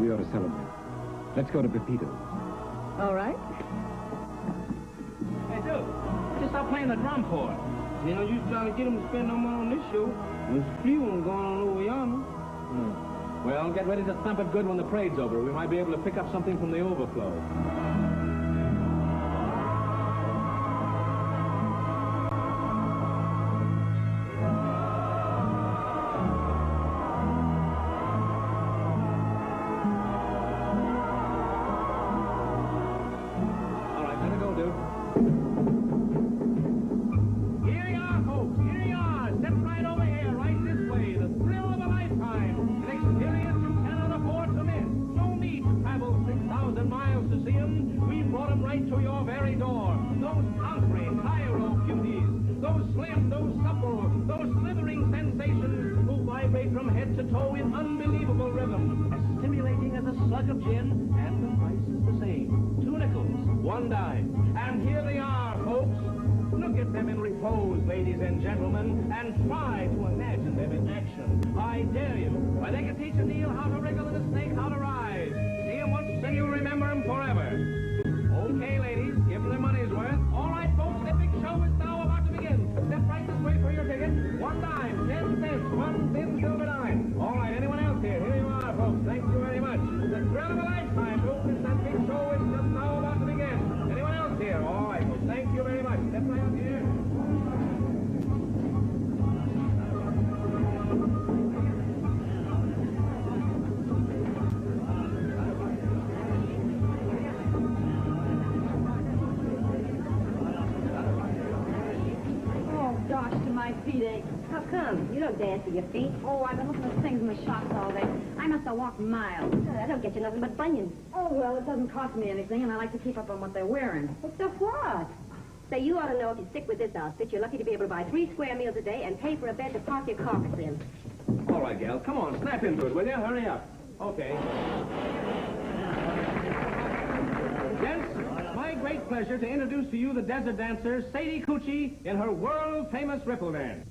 we ought to celebrate. Let's go to Pepito's. All right. Hey, dude, what you stop playing the drum for? You know, you trying to get them to spend no money on this show. There's a few of them going on over yonder. Well, get ready to thump it good when the parade's over. We might be able to pick up something from the overflow. Your feet. Oh, I've been looking at things in the shops all day. I must have walked miles. I don't get you nothing but bunions. Oh, well, it doesn't cost me anything, and I like to keep up on what they're wearing. What the what? Say, you ought to know if you stick with this outfit, you're lucky to be able to buy 3 square meals a day and pay for a bed to park your carcass in. All right, gal. Come on, snap into it, will you? Hurry up. Okay. Gents, my great pleasure to introduce to you the desert dancer, Sadie Coochie, in her world-famous ripple dance.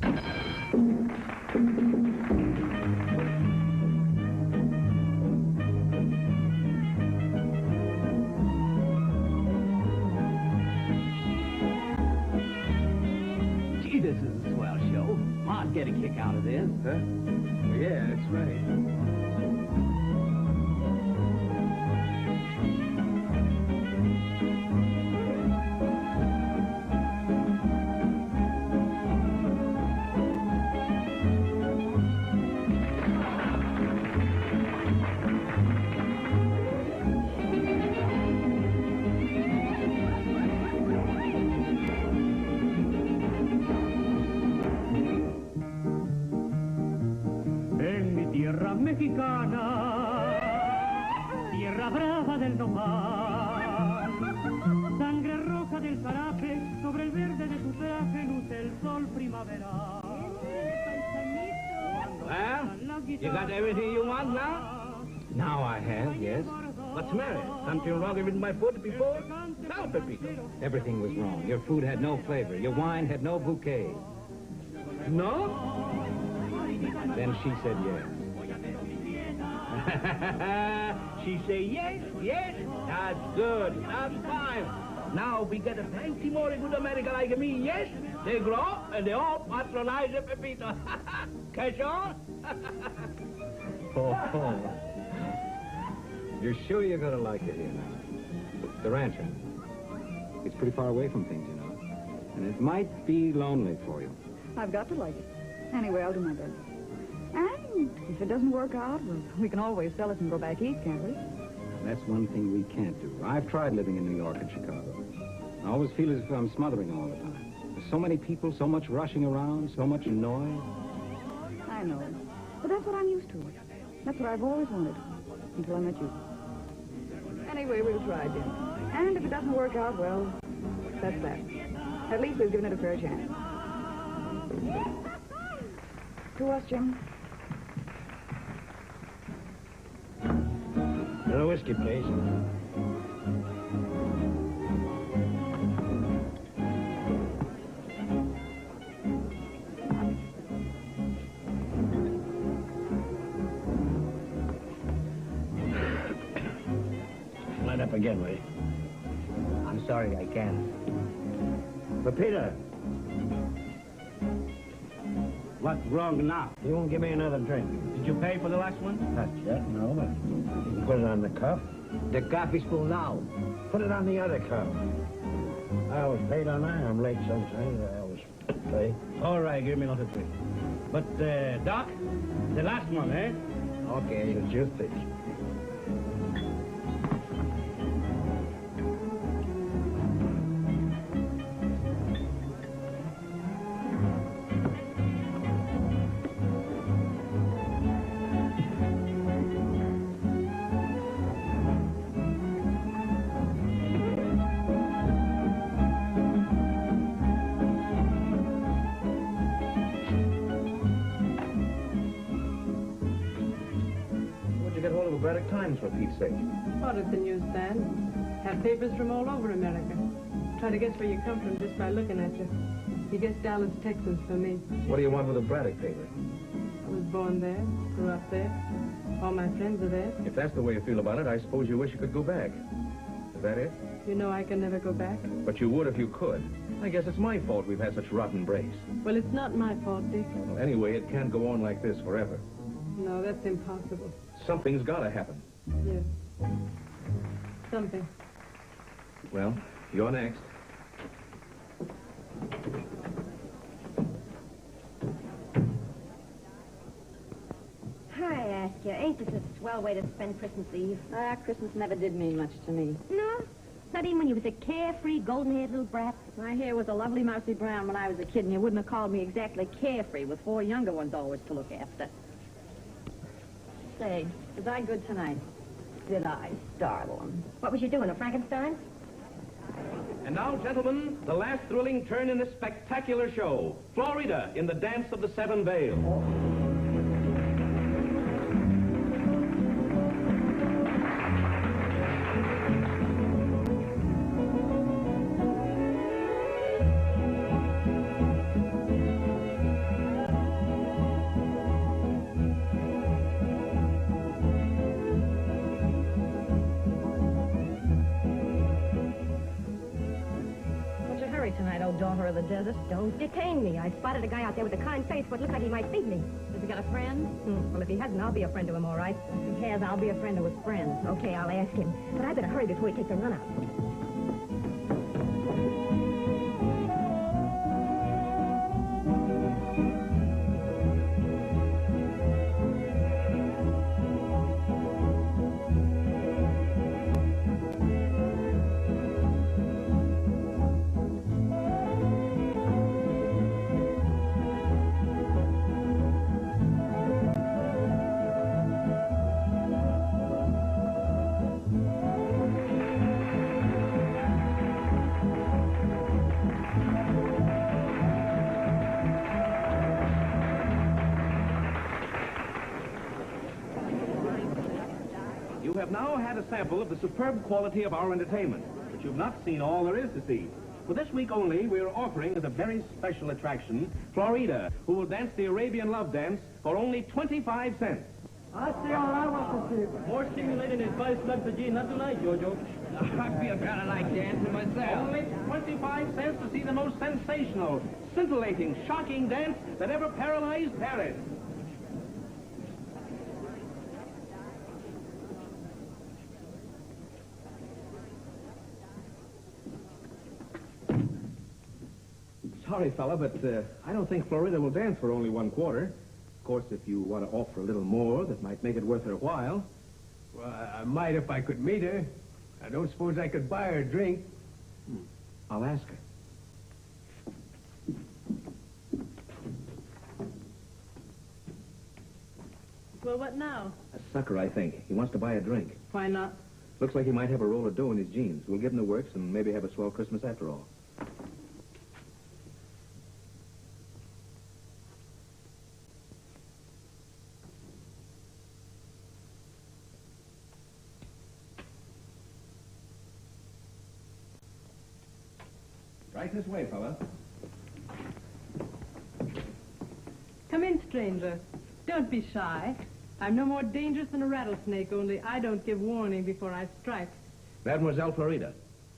Gee, this is a swell show. I'd get a kick out of this. Huh? Yeah, that's right. Mexicana, tierra brava del nopal, sangre roja del zarape, sobre el verde de tu traje luce el sol primaveral. Well, you got everything you want now? Now I have, yes. What's the matter? Something wrong with my food before? Now, Pepito. Everything was wrong. Your food had no flavor. Your wine had no bouquet. No? Then she said yes. She say yes, yes. That's good. That's fine. Now we get a plenty more good American like me, yes? They grow up and they all patronize the Pepito. Catch on? Oh. You're sure you're going to like it here now? The rancho. It's pretty far away from things, you know. And it might be lonely for you. I've got to like it. Anyway, I'll do my best. And if it doesn't work out, well, we can always sell it and go back east, can't we? That's one thing we can't do. I've tried living in New York and Chicago. I always feel as if I'm smothering all the time. There's so many people, so much rushing around, so much noise. I know. But that's what I'm used to. That's what I've always wanted, until I met you. Anyway, we'll try, Jim. And if it doesn't work out, well, that's that. At least we've given it a fair chance. To us, Jim. Another whiskey, please. again, will you? I'm sorry, I can't. But Peter. What's wrong now? You won't give me another drink. Did you pay for the last one? Not yet, no, but you can put it on the cup. The coffee spoon now. Put it on the other cup. I always pay, don't I? I'm late sometimes. I always pay. All right, give me another drink. But, Doc, the last one, eh? Okay, as you think. Times, for Pete's sake. Bought at the newsstand. Have papers from all over America. Try to guess where you come from just by looking at you. You guess Dallas, Texas for me. What do you want with a Braddock paper? I was born there, grew up there. All my friends are there. If that's the way you feel about it, I suppose you wish you could go back. Is that it? You know I can never go back. But you would if you could. I guess it's my fault we've had such rotten breaks. Well, it's not my fault, Dick. Well, anyway, it can't go on like this forever. No, that's impossible. Something's got to happen. Yes. Something. Well, you're next. I ask you, ain't this a swell way to spend Christmas Eve? Christmas never did mean much to me. No? Not even when you was a carefree, golden-haired little brat? My hair was a lovely mousy brown when I was a kid, and you wouldn't have called me exactly carefree with 4 younger ones always to look after. Say, was I good tonight? Did I startle him? What was you doing, a Frankenstein? And now, gentlemen, the last thrilling turn in this spectacular show. Florida in the Dance of the Seven Veils. Tonight, old daughter of the desert. Don't detain me. I spotted a guy out there with a kind face, but looked like he might feed me. Has he got a friend? Well, if he hasn't, I'll be a friend to him, all right. If he has, I'll be a friend of his friends. Okay, I'll ask him. But I better hurry before he takes a run out. You have now had a sample of the superb quality of our entertainment, but you've not seen all there is to see. For this week only, we are offering as a very special attraction, Florida, who will dance the Arabian Love Dance for only 25 cents. I see all I want to see. More stimulating advice left for G, not tonight, Jojo. I feel kind of like dancing myself. Only 25 cents to see the most sensational, scintillating, shocking dance that ever paralyzed Paris. Sorry, fella, but I don't think Florida will dance for only 1/4. Of course, if you want to offer a little more, that might make it worth her while. Well, I might if I could meet her. I don't suppose I could buy her a drink. I'll ask her. Well, what now? A sucker, I think. He wants to buy a drink. Why not? Looks like he might have a roll of dough in his jeans. We'll give him the works and maybe have a swell Christmas after all. Right this way, fella. Come in, stranger. Don't be shy. I'm no more dangerous than a rattlesnake, only I don't give warning before I strike. Mademoiselle Florida.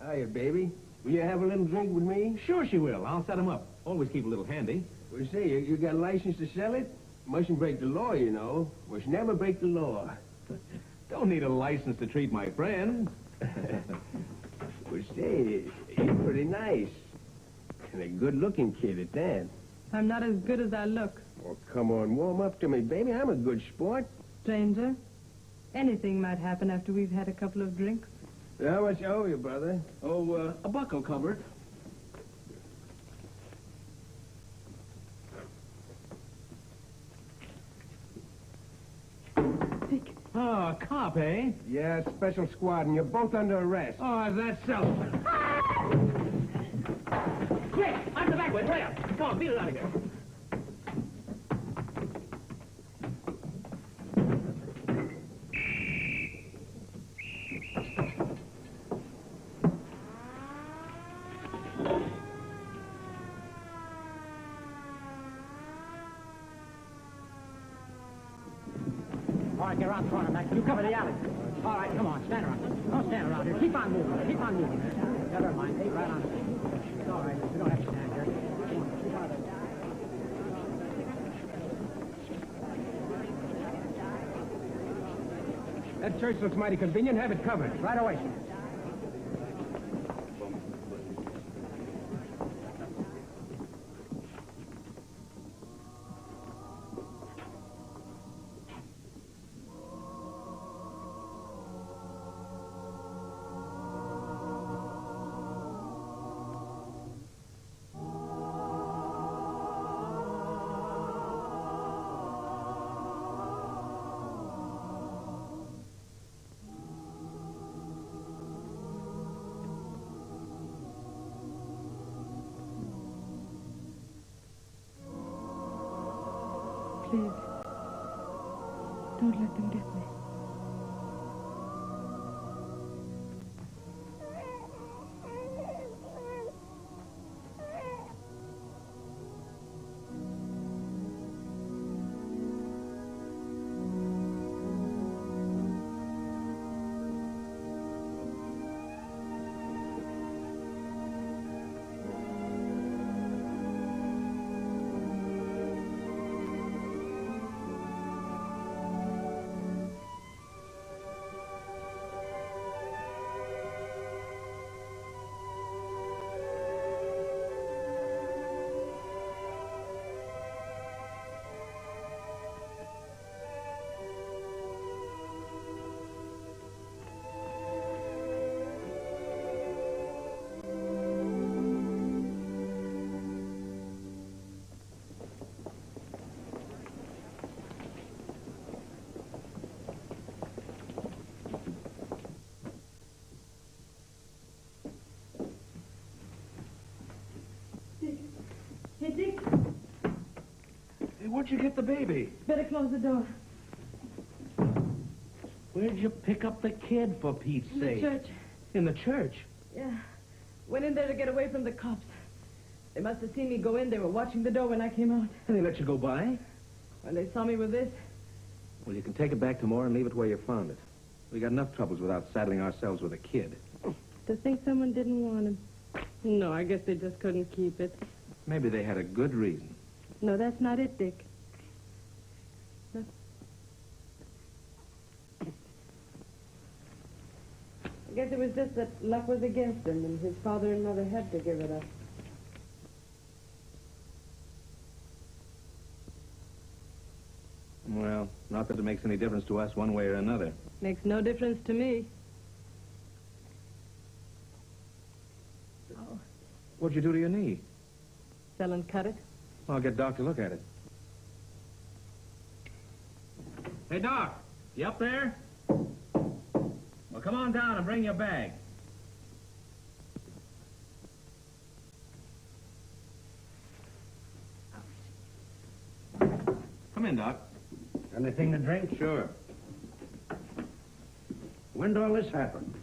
Hiya, baby. Will you have a little drink with me? Sure she will. I'll set him up. Always keep a little handy. Well, say, you got a license to sell it? Mustn't break the law, you know. Must never break the law. Don't need a license to treat my friend. Well, say, you're pretty nice. And a good-looking kid at that. I'm not as good as I look. Well, come on, warm up to me, baby. I'm a good sport. Stranger, anything might happen after we've had a couple of drinks. How much I owe you, brother? Oh, a buckle covered. Dick. Oh, a cop, eh? Yeah, special squad, and you're both under arrest. Oh, is that so? Quick! On the back way, hurry up! Come on, beat it out of here. All right, get around the corner, Max. You cover the alley. All right, come on, stand around. Don't stand around here. Keep on moving. Keep on moving. Never mind. Hey, right on. It's all right. You don't have to stand here. Come on, keep on. That church looks mighty convenient. Have it covered. Right away, sir. Please, don't let them get me. Hey, Dick, Hey, where'd you get the baby? better close the door. Where'd you pick up the kid, for Pete's In the sake? church. In the church? Yeah. Went in there to get away from the cops. They must have seen me go in. They were watching the door when I came out. And they let you go by? When they saw me with this, Well, you can take it back tomorrow and leave it where you found it. We got enough troubles without saddling ourselves with a kid. to think someone didn't want him. No, I guess they just couldn't keep it. Maybe they had a good reason. No, that's not it, Dick. No. I guess it was just that luck was against him, and his father and mother had to give it up. Well, not that it makes any difference to us one way or another. Makes no difference to me. Oh, What'd you do to your knee? sell and cut it. I'll get Doc to look at it. Hey, Doc, you up there? Well, come on down and bring your bag. Come in, Doc. Anything to drink? Sure. When did all this happen?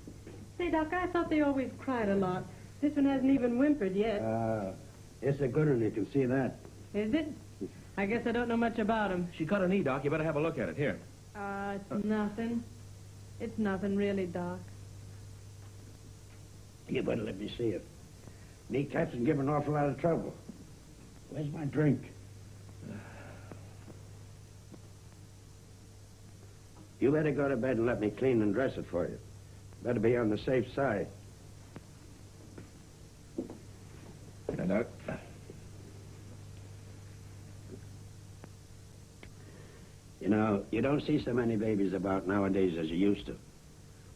Say, Doc, I thought they always cried a lot. This one hasn't even whimpered yet. It's a good one, you can see that. Is it? I guess I don't know much about him. She cut her knee, Doc. You better have a look at it. Here. It's nothing. It's nothing, really, Doc. You better let me see it. Kneecaps can give an awful lot of trouble. Where's my drink? You better go to bed and let me clean and dress it for you. Better be on the safe side. Now, Doc. You know, you don't see so many babies about nowadays as you used to.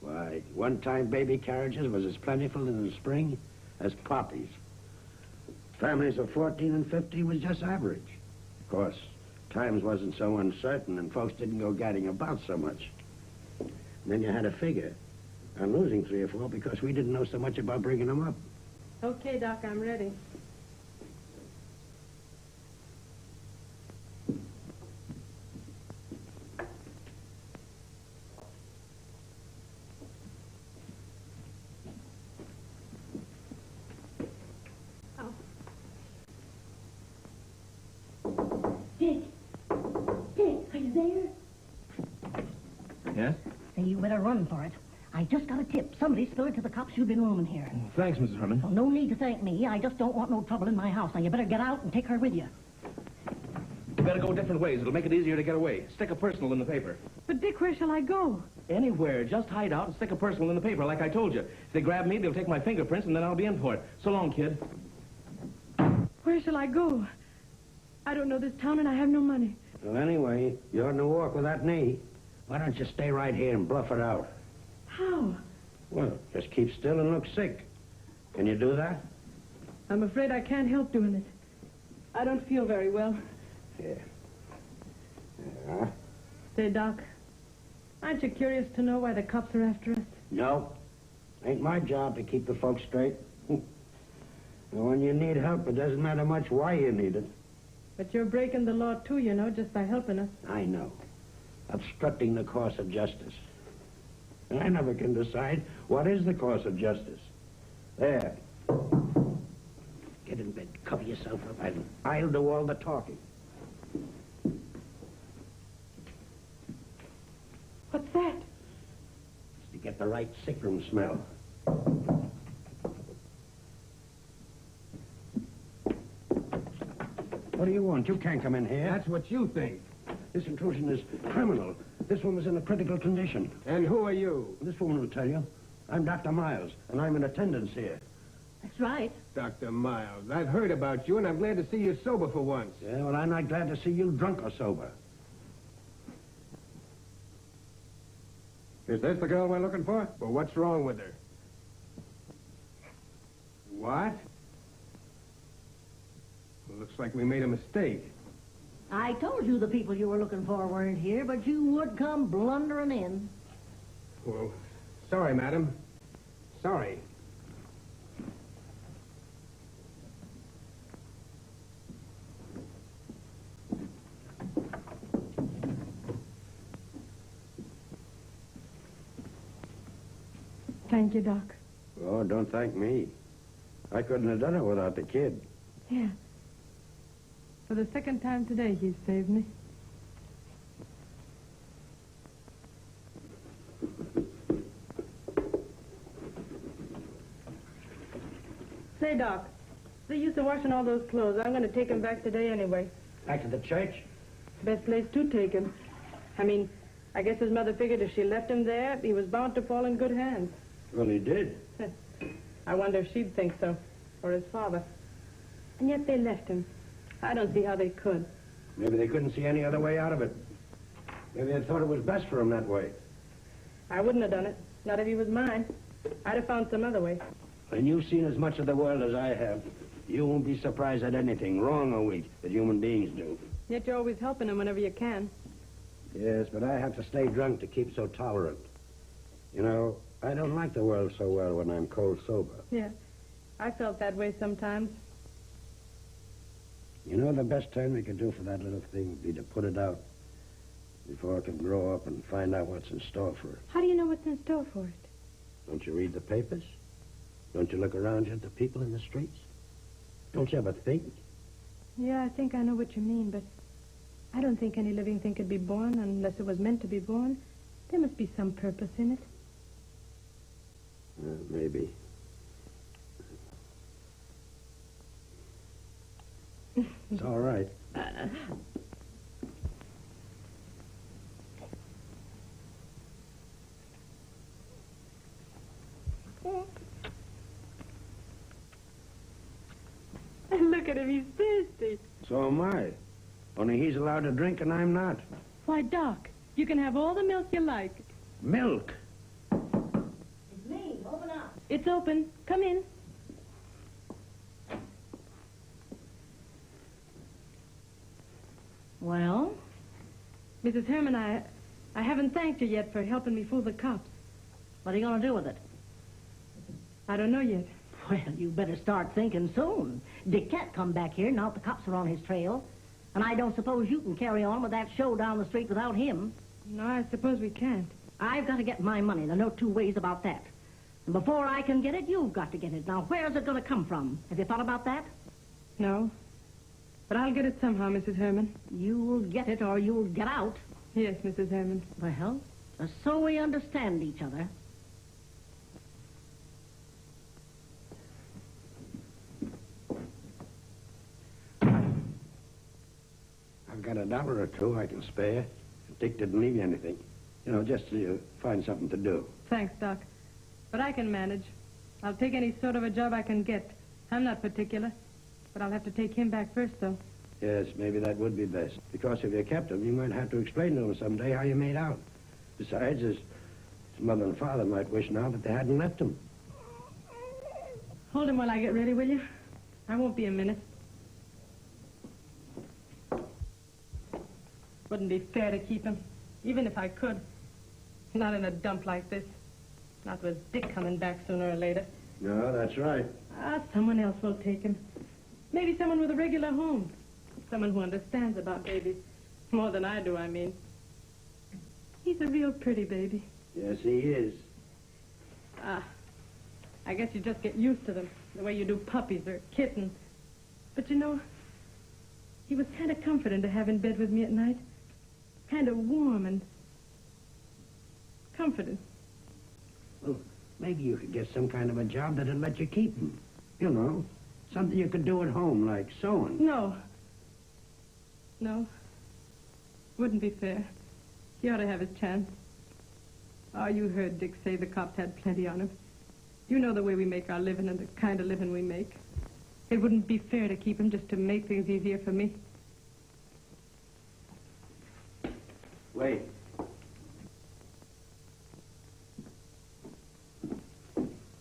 Why, one time baby carriages was as plentiful in the spring as poppies. Families of 14 and 50 was just average. Of course, times wasn't so uncertain and folks didn't go gadding about so much. And then you had a figure on losing 3 or 4 because we didn't know so much about bringing them up. Okay, Doc, I'm ready. Yes? Say, you better run for it. I just got a tip. Somebody spilled it to the cops you've been roaming here. Thanks, Mrs. Herman. Well, no need to thank me. I just don't want no trouble in my house. Now, you better get out and take her with you. We better go different ways. It'll make it easier to get away. Stick a personal in the paper. But, Dick, where shall I go? Anywhere. Just hide out and stick a personal in the paper, like I told you. If they grab me, they'll take my fingerprints, and then I'll be in for it. So long, kid. Where shall I go? I don't know this town, and I have no money. Well, anyway, you're on the walk with that knee. Why don't you stay right here and bluff it out? How? Well, just keep still and look sick. Can you do that? I'm afraid I can't help doing it. I don't feel very well. Yeah. Yeah. Say, Doc, aren't you curious to know why the cops are after us? No. Ain't my job to keep the folks straight. And when you need help, it doesn't matter much why you need it. But you're breaking the law, too, you know, just by helping us. I know. Obstructing the course of justice. And I never can decide what is the course of justice. There. Get in bed. Cover yourself up, and I'll do all the talking. What's that? It's to get the right sickroom smell. What do you want? You can't come in here. That's what you think. This intrusion is criminal. This woman's in a critical condition. And who are you? This woman will tell you. I'm Dr. Miles, and I'm in attendance here. That's right. Dr. Miles, I've heard about you, and I'm glad to see you sober for once. Yeah, well, I'm not glad to see you drunk or sober. Is this the girl we're looking for? Well, what's wrong with her? What? Well, looks like we made a mistake. I told you the people you were looking for weren't here, but you would come blundering in. Well, sorry, madam. Sorry. Thank you, Doc. Oh, don't thank me. I couldn't have done it without the kid. Yeah. For the second time today, he's saved me. Say, Doc, the use of washing all those clothes. I'm going to take them back today anyway. Back to the church? Best place to take him. I mean, I guess his mother figured if she left him there, he was bound to fall in good hands. Well, he did. I wonder if she'd think so, or his father. And yet they left him. I don't see how they could. Maybe they couldn't see any other way out of it. Maybe they thought it was best for him that way. I wouldn't have done it. Not if he was mine. I'd have found some other way. And you've seen as much of the world as I have. You won't be surprised at anything, wrong or weak, that human beings do. Yet you're always helping him whenever you can. Yes, but I have to stay drunk to keep so tolerant. You know, I don't like the world so well when I'm cold sober. Yeah, I felt that way sometimes. You know, the best time we could do for that little thing would be to put it out before it can grow up and find out what's in store for it. How do you know what's in store for it? Don't you read the papers? Don't you look around you at the people in the streets? Don't you ever think? Yeah, I think I know what you mean, but I don't think any living thing could be born unless it was meant to be born. There must be some purpose in it. Maybe. It's all right. Look at him, he's thirsty. So am I. Only he's allowed to drink and I'm not. Why, Doc, you can have all the milk you like. Milk? It's me. Open up. It's open. Come in. Well? Mrs. Herman, I haven't thanked you yet for helping me fool the cops. What are you going to do with it? I don't know yet. Well, you better start thinking soon. Dick can't come back here now the cops are on his trail. And I don't suppose you can carry on with that show down the street without him. No, I suppose we can't. I've got to get my money. There's no two ways about that. And before I can get it, you've got to get it. Now, where's it going to come from? Have you thought about that? No. But I'll get it somehow, Mrs. Herman. You'll get it or you'll get out. Yes, Mrs. Herman. Well, so we understand each other. I've got $1 or two I can spare. Dick didn't leave you anything. You know, just to find something to do. Thanks, Doc. But I can manage. I'll take any sort of a job I can get. I'm not particular. But I'll have to take him back first, though. Yes, maybe that would be best. Because if you kept him, you might have to explain to him someday how you made out. Besides, his mother and father might wish now that they hadn't left him. Hold him while I get ready, will you? I won't be a minute. Wouldn't be fair to keep him, even if I could. Not in a dump like this. Not with Dick coming back sooner or later. No, that's right. Someone else will take him. Maybe someone with a regular home. Someone who understands about babies. More than I do, I mean. He's a real pretty baby. Yes, he is. I guess you just get used to them, the way you do puppies or kittens. But you know, he was kind of comforting to have in bed with me at night. Kind of warm and comforting. Well, maybe you could get some kind of a job that'd let you keep him. You know, something you could do at home, like sewing. No. No. Wouldn't be fair. He ought to have his chance. Oh, you heard Dick say the cops had plenty on him. You know the way we make our living and the kind of living we make. It wouldn't be fair to keep him just to make things easier for me. Wait.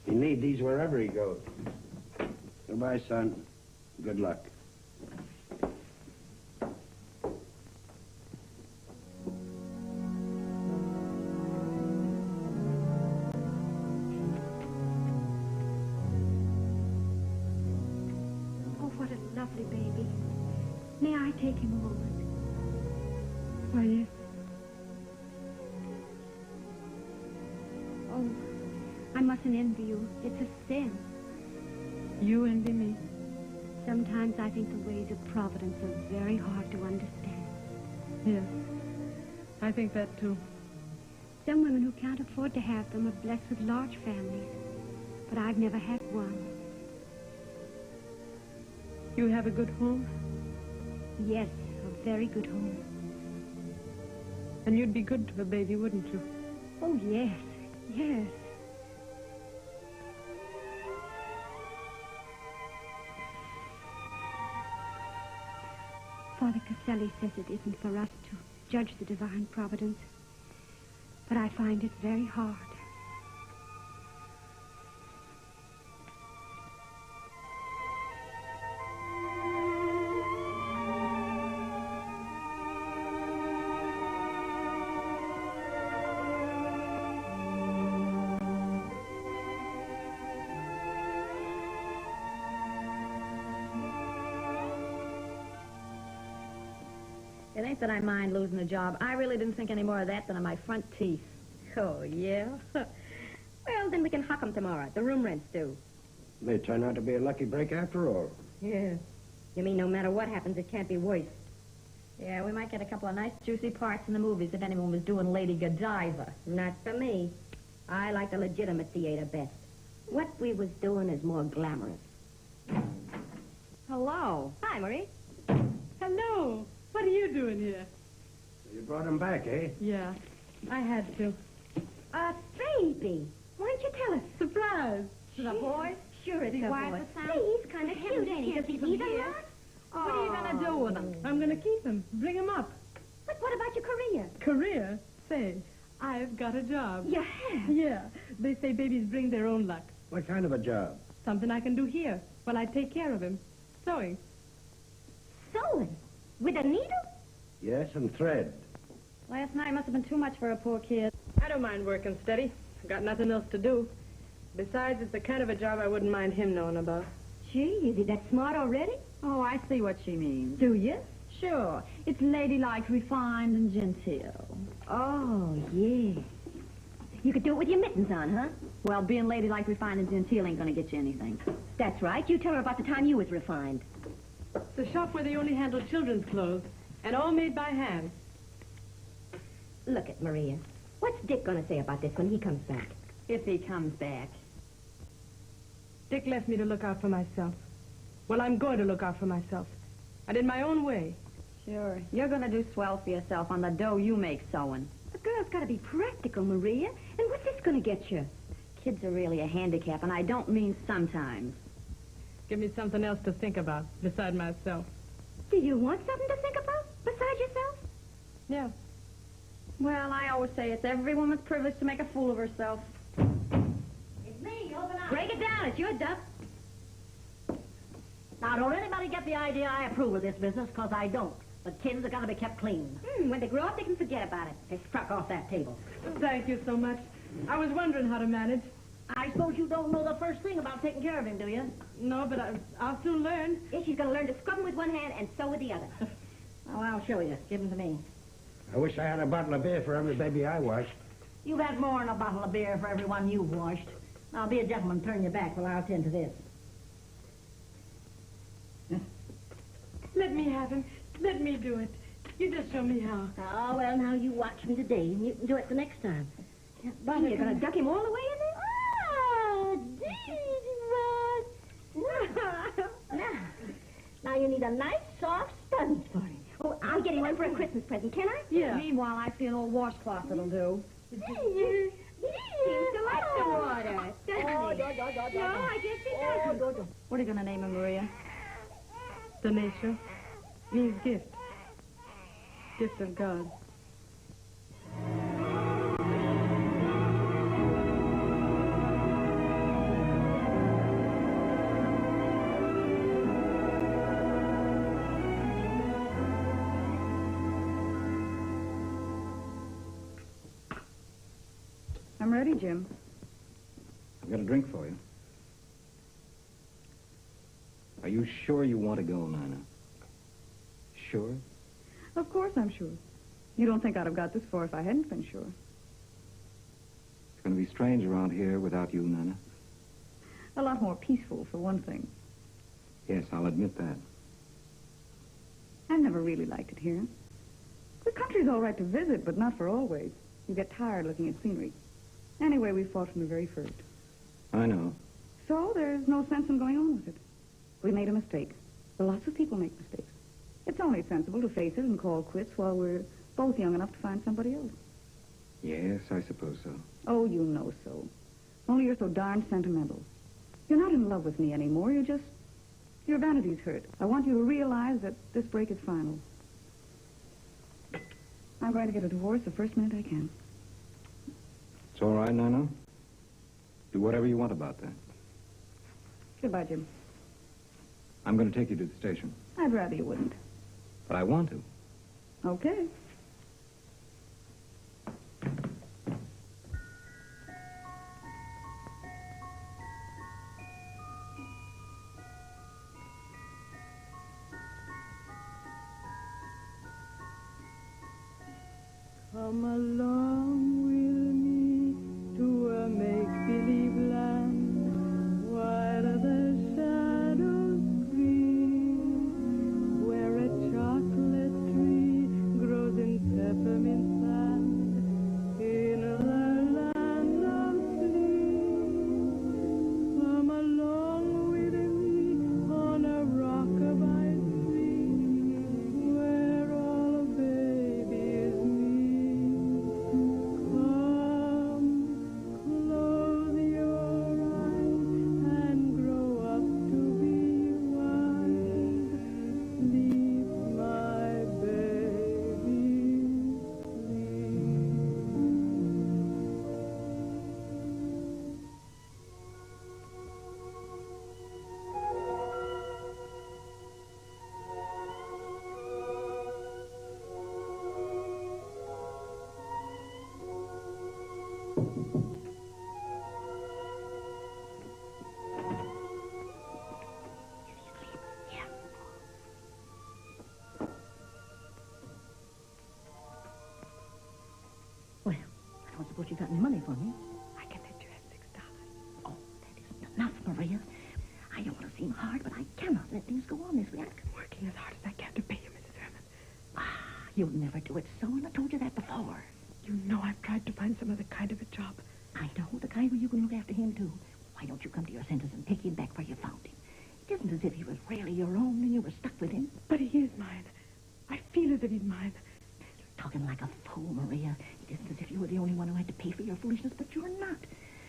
You need these wherever he goes. Goodbye, son. Good luck. Oh, what a lovely baby. May I take him a moment? Why, yes. Oh, I mustn't envy you. It's a sin. You envy me. Sometimes I think the ways of Providence are very hard to understand. Yes. I think that, too. Some women who can't afford to have them are blessed with large families. But I've never had one. You have a good home? Yes, a very good home. And you'd be good to a baby, wouldn't you? Oh, yes, yes. Father Caselli says it isn't for us to judge the divine providence, but I find it very hard. It ain't that I mind losing a job. I really didn't think any more of that than of my front teeth. Oh, yeah? Well, then we can huck 'em tomorrow. The room rent's due. May turn out to be a lucky break after all. Yeah. You mean no matter what happens, it can't be worse? Yeah, we might get a couple of nice juicy parts in the movies if anyone was doing Lady Godiva. Not for me. I like the legitimate theater best. What we was doing is more glamorous. Hello. Hi, Marie. Hello. What are you doing here? You brought him back, eh? Yeah, I had to. Baby, why didn't you tell us? Surprise. Is it a boy? Sure it's Is he a white boy. with sound? He's kind of cute, ain't he? Does he eat a lot? What are you going to do with him? I'm going to keep him. Bring him up. But what about your career? Career? Say, I've got a job. You have? Yeah. They say babies bring their own luck. What kind of a job? Something I can do here while I take care of him. Sewing. Sewing? With a needle? Yes, and thread. Last night must have been too much for a poor kid. I don't mind working steady. I've got nothing else to do. Besides, it's the kind of a job I wouldn't mind him knowing about. Gee, is he that smart already? Oh, I see what she means. Do you? Sure. It's ladylike, refined, and genteel. Oh, yeah. You could do it with your mittens on, huh? Well, being ladylike, refined, and genteel ain't gonna get you anything. That's right. You tell her about the time you was refined. It's a shop where they only handle children's clothes, and all made by hand. Look at Maria. What's Dick going to say about this when he comes back? If he comes back. Dick left me to look out for myself. Well, I'm going to look out for myself. And in my own way. Sure. You're gonna do swell for yourself on the dough you make sewing. A girl's got to be practical, Maria. And what's this going to get you? Kids are really a handicap, and I don't mean sometimes. Give me something else to think about beside myself. Do you want something to think about besides yourself? Yeah. Well, I always say it's every woman's privilege to make a fool of herself. It's me. Open up. Break it down. It's your duck. Now, don't anybody get the idea I approve of this business, because I don't. But kids are got to be kept clean. When they grow up, they can forget about it. They struck off that table. Thank you so much. I was wondering how to manage. I suppose you don't know the first thing about taking care of him, do you? No, but I'll soon learn. Yeah, she's going to learn to scrub him with one hand and sew with the other. Oh, I'll show you. Give him to me. I wish I had a bottle of beer for every baby I washed. You've had more than a bottle of beer for every one you've washed. Now, be a gentleman. Turn your back while I'll attend to this. Let me have him. Let me do it. You just show me how. Oh, well, now you watch me today, and you can do it the next time. But you're going to duck him all the way in there? Oh, now you need a nice, soft sponge for him. Oh, I'll get him one for a Christmas present, can I? Yeah. Meanwhile, I see an old washcloth that'll do. Seems to like the water. No, I guess he doesn't. What are you gonna name him, Maria? Donatia means gift. Gift of God. I'm ready, Jim. I've got a drink for you. Are you sure you want to go, Nina? Sure? Of course I'm sure. You don't think I'd have got this far if I hadn't been sure. It's going to be strange around here without you, Nina. A lot more peaceful, for one thing. Yes, I'll admit that. I've never really liked it here. The country's all right to visit, but not for always. You get tired looking at scenery. Anyway, we fought from the very first. I know. So there's no sense in going on with it. We made a mistake. Well, lots of people make mistakes. It's only sensible to face it and call quits while we're both young enough to find somebody else. Yes, I suppose so. Oh, you know so. Only you're so darn sentimental. You're not in love with me anymore. Your vanity's hurt. I want you to realize that this break is final. I'm going to get a divorce the first minute I can. It's all right, Nina. Do whatever you want about that. Goodbye, Jim. I'm going to take you to the station. I'd rather you wouldn't. But I want to. Okay. Come along with me to a make-believe land where the shadows green, where a chocolate tree grows in peppermint sand in the land of sleep. Come along with me on a rockabye street Well, I don't suppose you got any money for me. I can let you have $6. Oh, that isn't enough, Maria. I don't want to seem hard, but I cannot let things go on this way. I'm working as hard as I can to pay you, Mrs. Herman. You'll never do it, son. I told you that before. You know I've tried to find some other kind of a job. I know, the kind where you can look after him, too. Why don't you come to your senses and take him back where you found him? It isn't as if he was really your own and you were stuck with him. But he is mine. I feel as if he's mine. You're talking like a fool, Maria. It isn't as if you were the only one who had to pay for your foolishness, but you're not.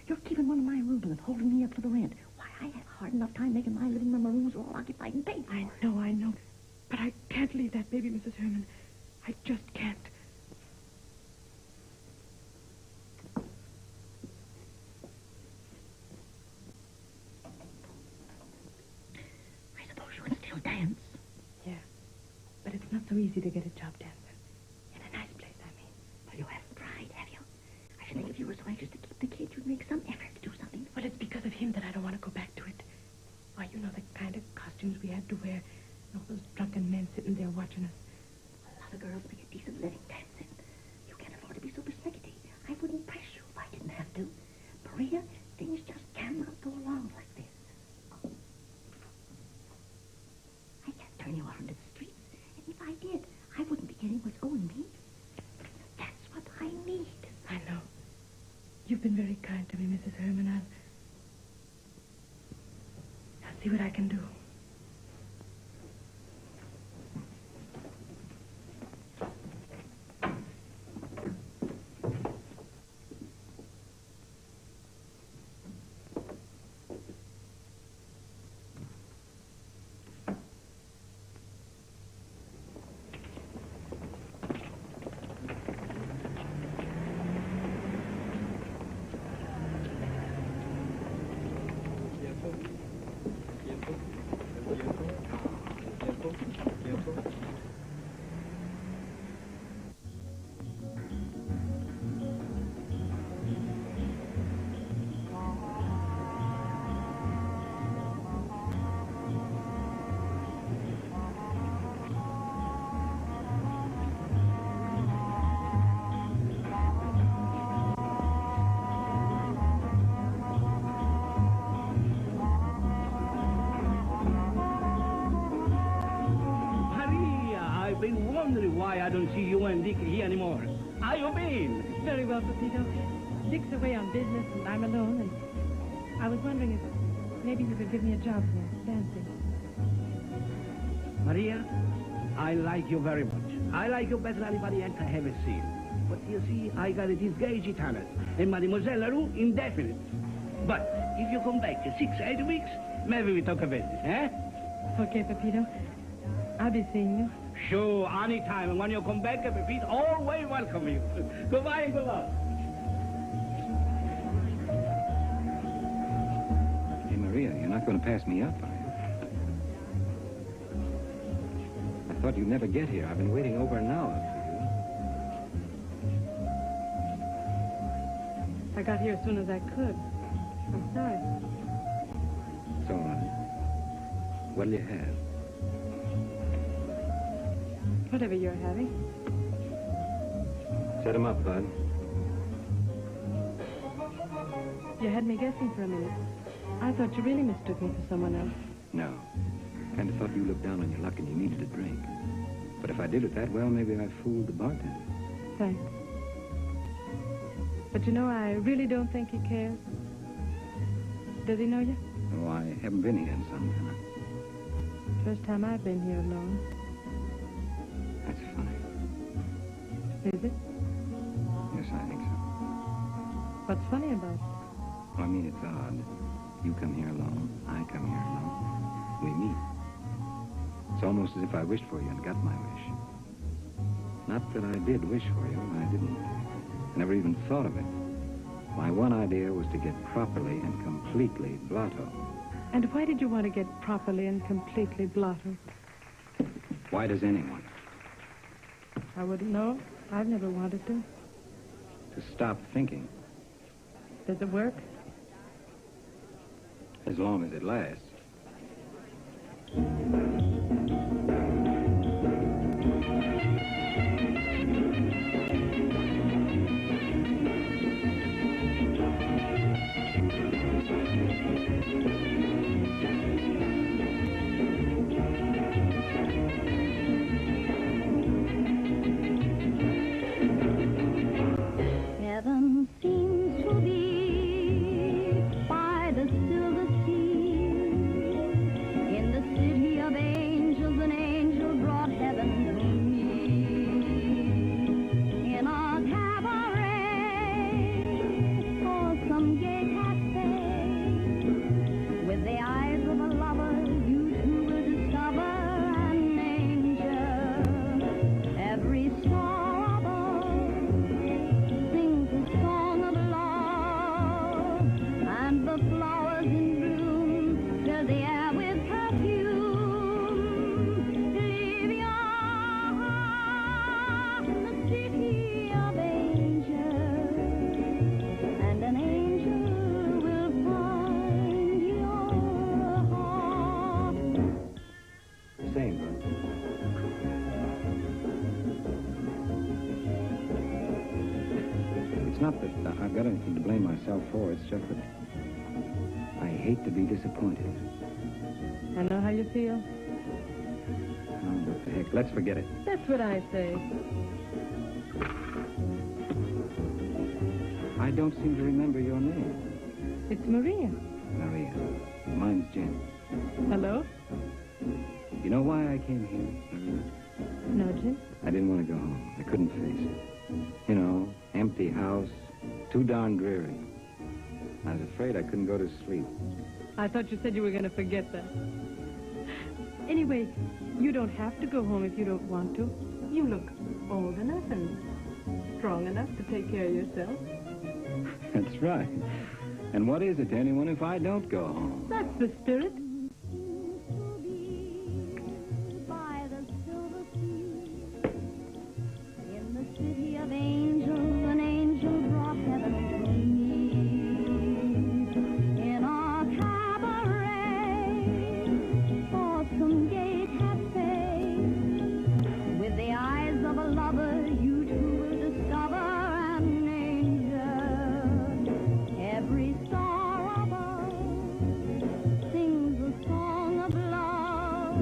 You're keeping one of my rooms and holding me up for the rent. Why, I have hard enough time making my living when my rooms are all occupied and paid for. I know. But I can't leave that baby, Mrs. Herman. I just can't. I suppose you can still dance. Yeah. But it's not so easy to get a job dancer. In a nice place, I mean. Well, you haven't tried, have you? I should think if you were so anxious to keep the kid, you'd make some effort to do something. Well, it's because of him that I don't want to go back to it. Why, you know the kind of costumes we had to wear. And all those drunken men sitting there watching us. A lot of girls make a decent living dancing. You can't afford to be so persnickety. I wouldn't press you if I didn't have to. Maria, things just cannot go along like this. I can't turn you out into the streets. And if I did, I wouldn't be getting what's owing me. That's what I need. I know. You've been very kind to me, Mrs. Herman. I'll see what I can do. Why I don't see you and Dick here anymore? How you been? Very well, Pepito. Dick's away on business and I'm alone, and I was wondering if maybe you could give me a job here, dancing. Maria, I like you very much. I like you better than anybody else I ever seen. But you see, I got a disgagey talent, and Mademoiselle LaRue indefinite. But if you come back to 6-8 weeks, maybe we talk about this, eh? Okay, Pepito. I'll be seeing you. Sure, anytime. And when you come back, Pepito, always welcome you. Goodbye and good luck. Hey, Maria, you're not going to pass me up, are you? I thought you'd never get here. I've been waiting over an hour for you. I got here as soon as I could. I'm sorry. So, what'll you have? Whatever you're having. Set him up, Bud. You had me guessing for a minute. I thought you really mistook me for someone else. No. Kind of thought you looked down on your luck and you needed a drink. But if I did it that well, maybe I fooled the bartender. Thanks. But you know, I really don't think he cares. Does he know you? Oh, I haven't been here in some time. First time I've been here alone. That's funny. Is it? Yes, I think so. What's funny about it? Well, I mean, it's odd. You come here alone. I come here alone. We meet. It's almost as if I wished for you and got my wish. Not that I did wish for you. I didn't. I never even thought of it. My one idea was to get properly and completely blotto. And why did you want to get properly and completely blotto? Why does anyone? I wouldn't know. I've never wanted to. To stop thinking. Does it work? As long as it lasts. Heaven seems to be by the silver sea. In the city of angels, an angel brought heaven to me. In a cabaret or some gay cafe, with the eyes of a lover, you too will discover an angel. Every star above sings a song of love, and the flowers in bloom fill the air with perfume. Leave your heart in the city of angels, and an angel will find your heart. Same, bud. It's not that I've got anything to blame myself for. It's just that I hate to be disappointed. I know how you feel. Oh, what the heck? Let's forget it. That's what I say. I don't seem to remember your name. It's Maria. Maria. Mine's Jim. Hello? You know why I came here, Maria? No, Jim? I didn't want to go home. I couldn't face it. You know, empty house, too darn dreary. I was afraid I couldn't go to sleep. I thought you said you were going to forget that. Anyway, you don't have to go home if you don't want to. You look old enough and strong enough to take care of yourself. That's right. And what is it to anyone if I don't go home? That's the spirit. By the silver sea, in the city of angels, an angel brought heaven to me. In a cabaret or some gay cafe, with the eyes of a lover, you too will discover an angel. Every star above sings a song of love,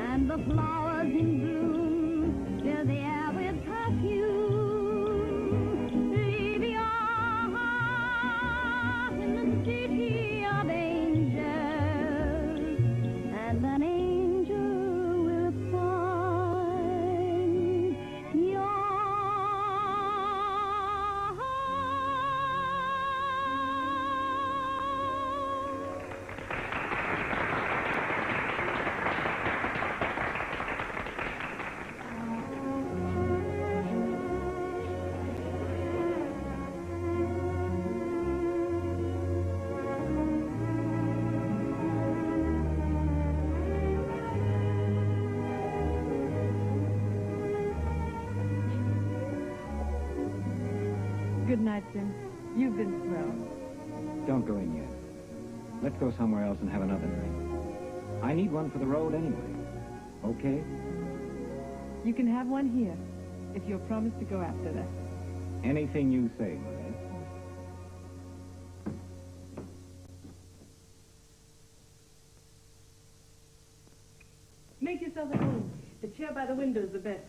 and the flowers in bloom fill the air with perfume. Leave your heart in the city of angels, and an angel will find your heart. Good night, Jim. You've been swell. Don't go in yet. Let's go somewhere else and have another drink. I need one for the road anyway. Okay? You can have one here, if you'll promise to go after that. Anything you say, Maria. Make yourself at home. The chair by the window is the best.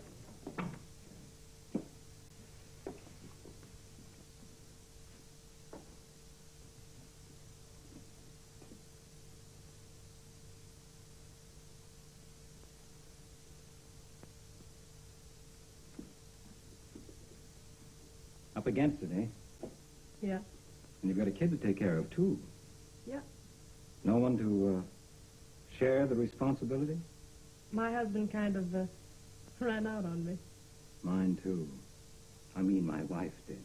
Up against it, eh? Yeah. And you've got a kid to take care of, too. Yeah. No one to share the responsibility? My husband kind of ran out on me. Mine, too. I mean, my wife did.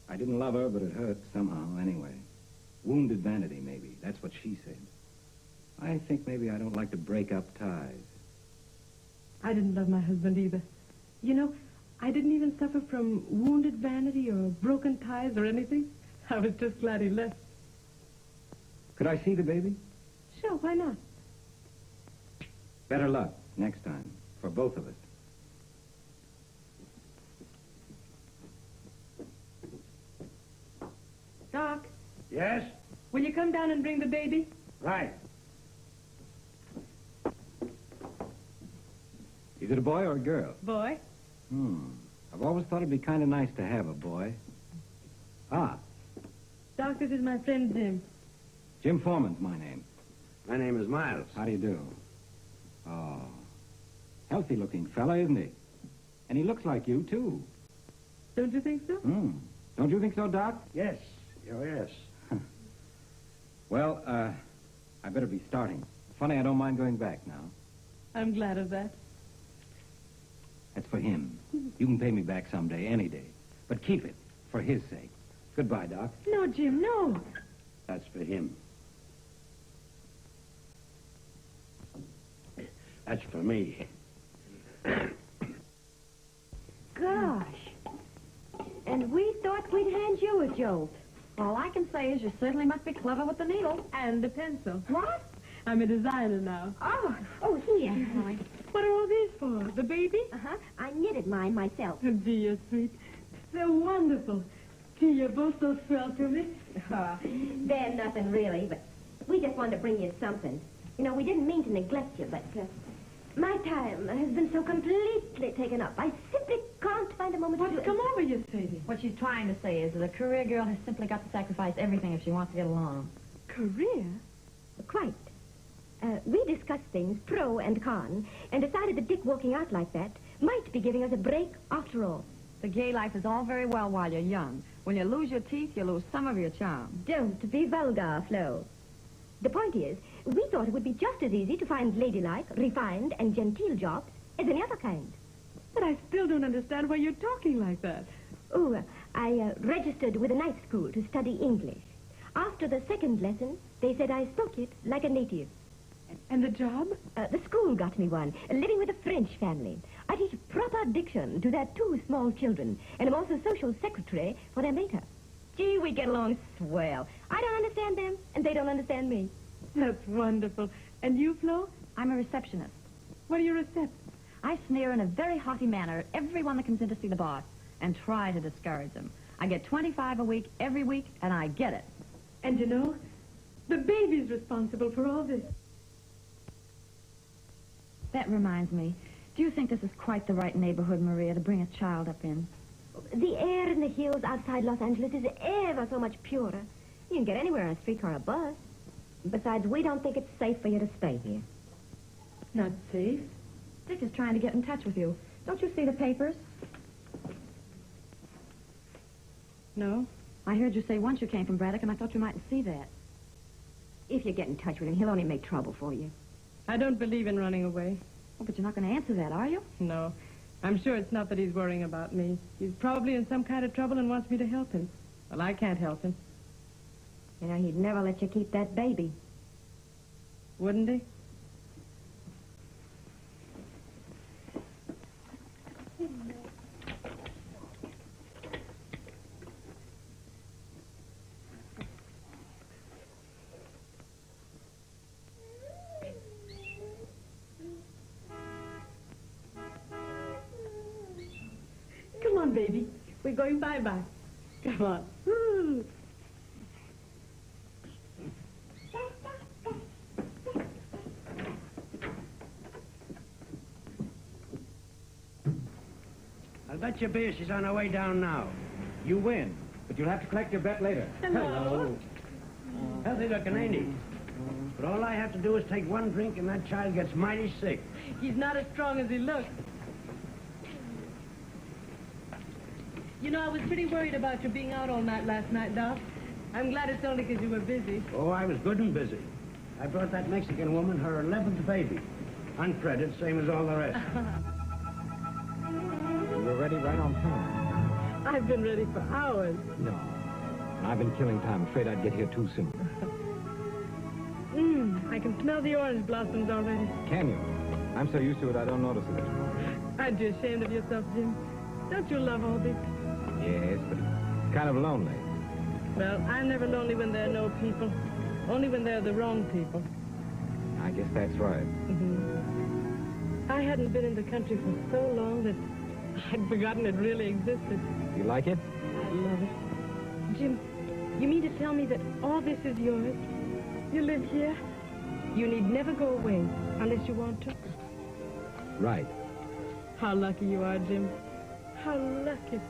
I didn't love her, but it hurt somehow, anyway. Wounded vanity, maybe. That's what she said. I think maybe I don't like to break up ties. I didn't love my husband either. You know, I didn't even suffer from wounded vanity or broken ties or anything. I was just glad he left. Could I see the baby? Sure, why not? Better luck next time, for both of us. Doc, Yes? will you come down and bring the baby? Right. Is it a boy or a girl? Boy. I've always thought it'd be kind of nice to have a boy. Ah, Doc, this is my friend Jim. Jim Foreman's my name. My name is Miles. How do you do? Oh, healthy-looking fella, isn't he? And he looks like you, too. Don't you think so? Don't you think so, Doc? Yes. Oh, yes. Well, I better be starting. Funny, I don't mind going back now. I'm glad of that. That's for him. You can pay me back someday, any day. But keep it, for his sake. Goodbye, Doc. No, Jim, no. That's for him. That's for me. Gosh. And we thought we'd hand you a jolt. All I can say is you certainly must be clever with the needle. And the pencil. What? I'm a designer now. Oh, here. What are all these for? The baby? Uh-huh. I knitted mine myself. Oh, gee, you're sweet. They're wonderful. Gee, you're both so swell to me. They're nothing really, but we just wanted to bring you something. You know, we didn't mean to neglect you, but my time has been so completely taken up. I simply can't find a moment to... What's come over you, Sadie? What she's trying to say is that a career girl has simply got to sacrifice everything if she wants to get along. Career? Quite. We discussed things, pro and con, and decided that Dick walking out like that might be giving us a break after all. The gay life is all very well while you're young. When you lose your teeth, you lose some of your charm. Don't be vulgar, Flo. The point is, we thought it would be just as easy to find ladylike, refined, and genteel jobs as any other kind. But I still don't understand why you're talking like that. Oh, I registered with a night school to study English. After the second lesson, they said I spoke it like a native. And the job? The school got me one, living with a French family. I teach proper diction to their 2 small children, and I'm also social secretary for their mater. Gee, we get along swell. I don't understand them, and they don't understand me. That's wonderful. And you, Flo? I'm a receptionist. What do you accept? I sneer in a very haughty manner at everyone that comes in to see the boss and try to discourage them. I get $25 a week every week, and I get it. And you know, the baby's responsible for all this. That reminds me. Do you think this is quite the right neighborhood, Maria, to bring a child up in? The air in the hills outside Los Angeles is ever so much purer. You can get anywhere on a streetcar or bus. Besides, we don't think it's safe for you to stay here. Not safe? Dick is trying to get in touch with you. Don't you see the papers? No. I heard you say once you came from Braddock, and I thought you might see that. If you get in touch with him, he'll only make trouble for you. I don't believe in running away. Oh, but you're not going to answer that, are you? No. I'm sure it's not that he's worrying about me. He's probably in some kind of trouble and wants me to help him. Well, I can't help him. You know, he'd never let you keep that baby. Wouldn't he? Come on, baby. We're going bye-bye. Come on. Woo. I'll bet your beer she's on her way down now. You win, but you'll have to collect your bet later. Hello. Healthy looking, ain't he? But all I have to do is take one drink and that child gets mighty sick. He's not as strong as he looks. You know, I was pretty worried about you being out all night last night, Doc. I'm glad it's only because you were busy. Oh, I was good and busy. I brought that Mexican woman her 11th baby. Uncredited, same as all the rest. You were ready right on time. I've been ready for hours. No. I've been killing time. Afraid I'd get here too soon. I can smell the orange blossoms already. Can you? I'm so used to it, I don't notice it. Aren't you ashamed of yourself, Jim? Don't you love all this? Yes, but it's kind of lonely. Well, I'm never lonely when there are no people. Only when they're the wrong people. I guess that's right. I hadn't been in the country for so long that I'd forgotten it really existed. You like it? I love it. Jim, you mean to tell me that all this is yours? You live here? You need never go away unless you want to? Right. How lucky you are, Jim. How lucky.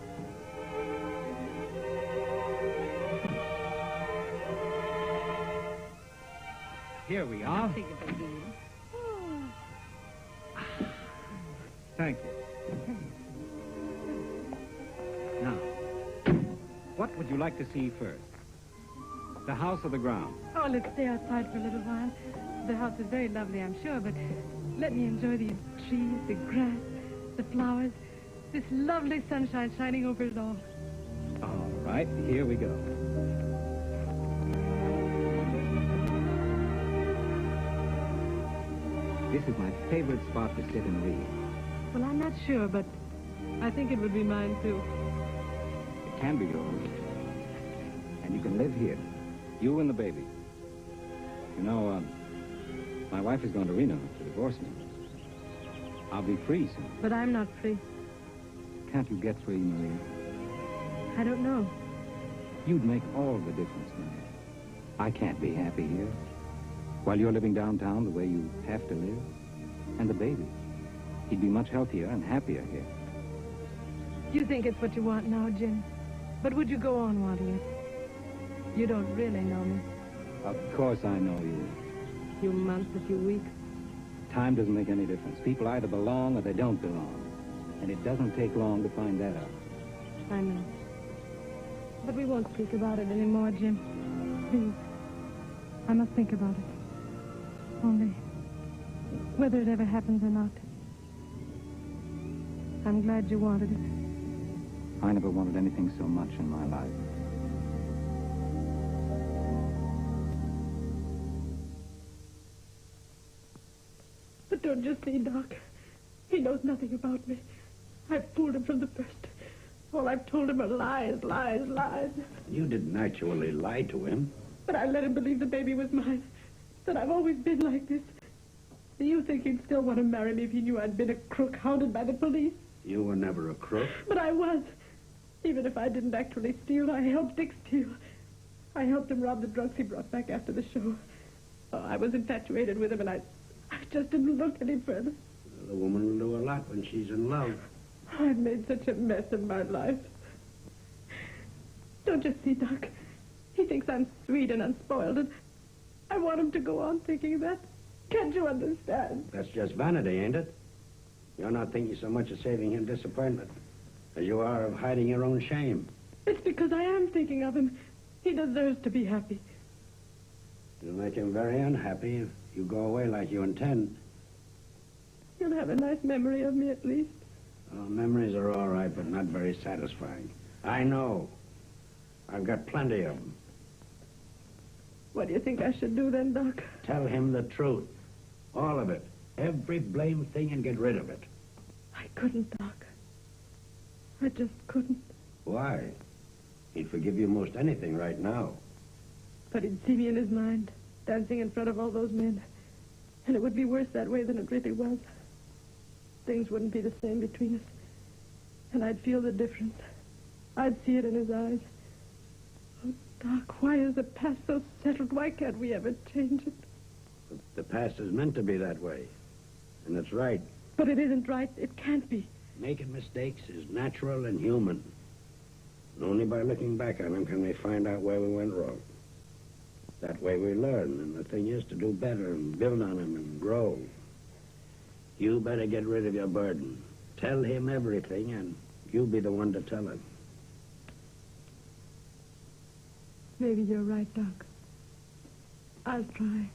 Here we are. Thank you. Now, what would you like to see first? The house or the ground? Oh, let's stay outside for a little while. The house is very lovely, I'm sure, but let me enjoy these trees, the grass, the flowers, this lovely sunshine shining over it all. All right, here we go. This is my favorite spot to sit and read. Well, I'm not sure, but I think it would be mine, too. It can be yours. And you can live here. You and the baby. You know, my wife is going to Reno to divorce me. I'll be free soon. But I'm not free. Can't you get free, Maria? I don't know. You'd make all the difference, Maria. I can't be happy here. While you're living downtown the way you have to live. And the baby. He'd be much healthier and happier here. You think it's what you want now, Jim. But would you go on wanting it? You don't really know me. Of course I know you. A few months, a few weeks. Time doesn't make any difference. People either belong or they don't belong. And it doesn't take long to find that out. I know. But we won't speak about it anymore, Jim. Please. I must think about it. Only, whether it ever happens or not, I'm glad you wanted it. I never wanted anything so much in my life. But don't you see, Doc? He knows nothing about me. I've fooled him from the first. All I've told him are lies, lies, lies. You didn't actually lie to him. But I let him believe the baby was mine. That I've always been like this. Do you think he'd still want to marry me if he knew I'd been a crook hounded by the police? You were never a crook. But I was. Even if I didn't actually steal, I helped Dick steal. I helped him rob the drugs he brought back after the show. Oh, I was infatuated with him, and I just didn't look any further. The woman will do a lot when she's in love. I've made such a mess of my life. Don't you see, Doc? He thinks I'm sweet and unspoiled, and I want him to go on thinking that. Can't you understand? That's just vanity, ain't it? You're not thinking so much of saving him disappointment as you are of hiding your own shame. It's because I am thinking of him. He deserves to be happy. You'll make him very unhappy if you go away like you intend. He'll have a nice memory of me at least. Oh, memories are all right, but not very satisfying. I know. I've got plenty of them. What do you think I should do then, Doc? Tell him the truth. All of it. Every blame thing, and get rid of it. I couldn't, Doc. I just couldn't. Why? He'd forgive you most anything right now. But he'd see me in his mind, dancing in front of all those men. And it would be worse that way than it really was. Things wouldn't be the same between us. And I'd feel the difference. I'd see it in his eyes. Oh, Doc, why is the past so settled? Why can't we ever change it? The past is meant to be that way. And it's right. But it isn't right. It can't be. Making mistakes is natural and human. And only by looking back on them can we find out where we went wrong. That way we learn, and the thing is to do better and build on them and grow. You better get rid of your burden. Tell him everything, and you be the one to tell him. Maybe you're right, Doc. I'll try.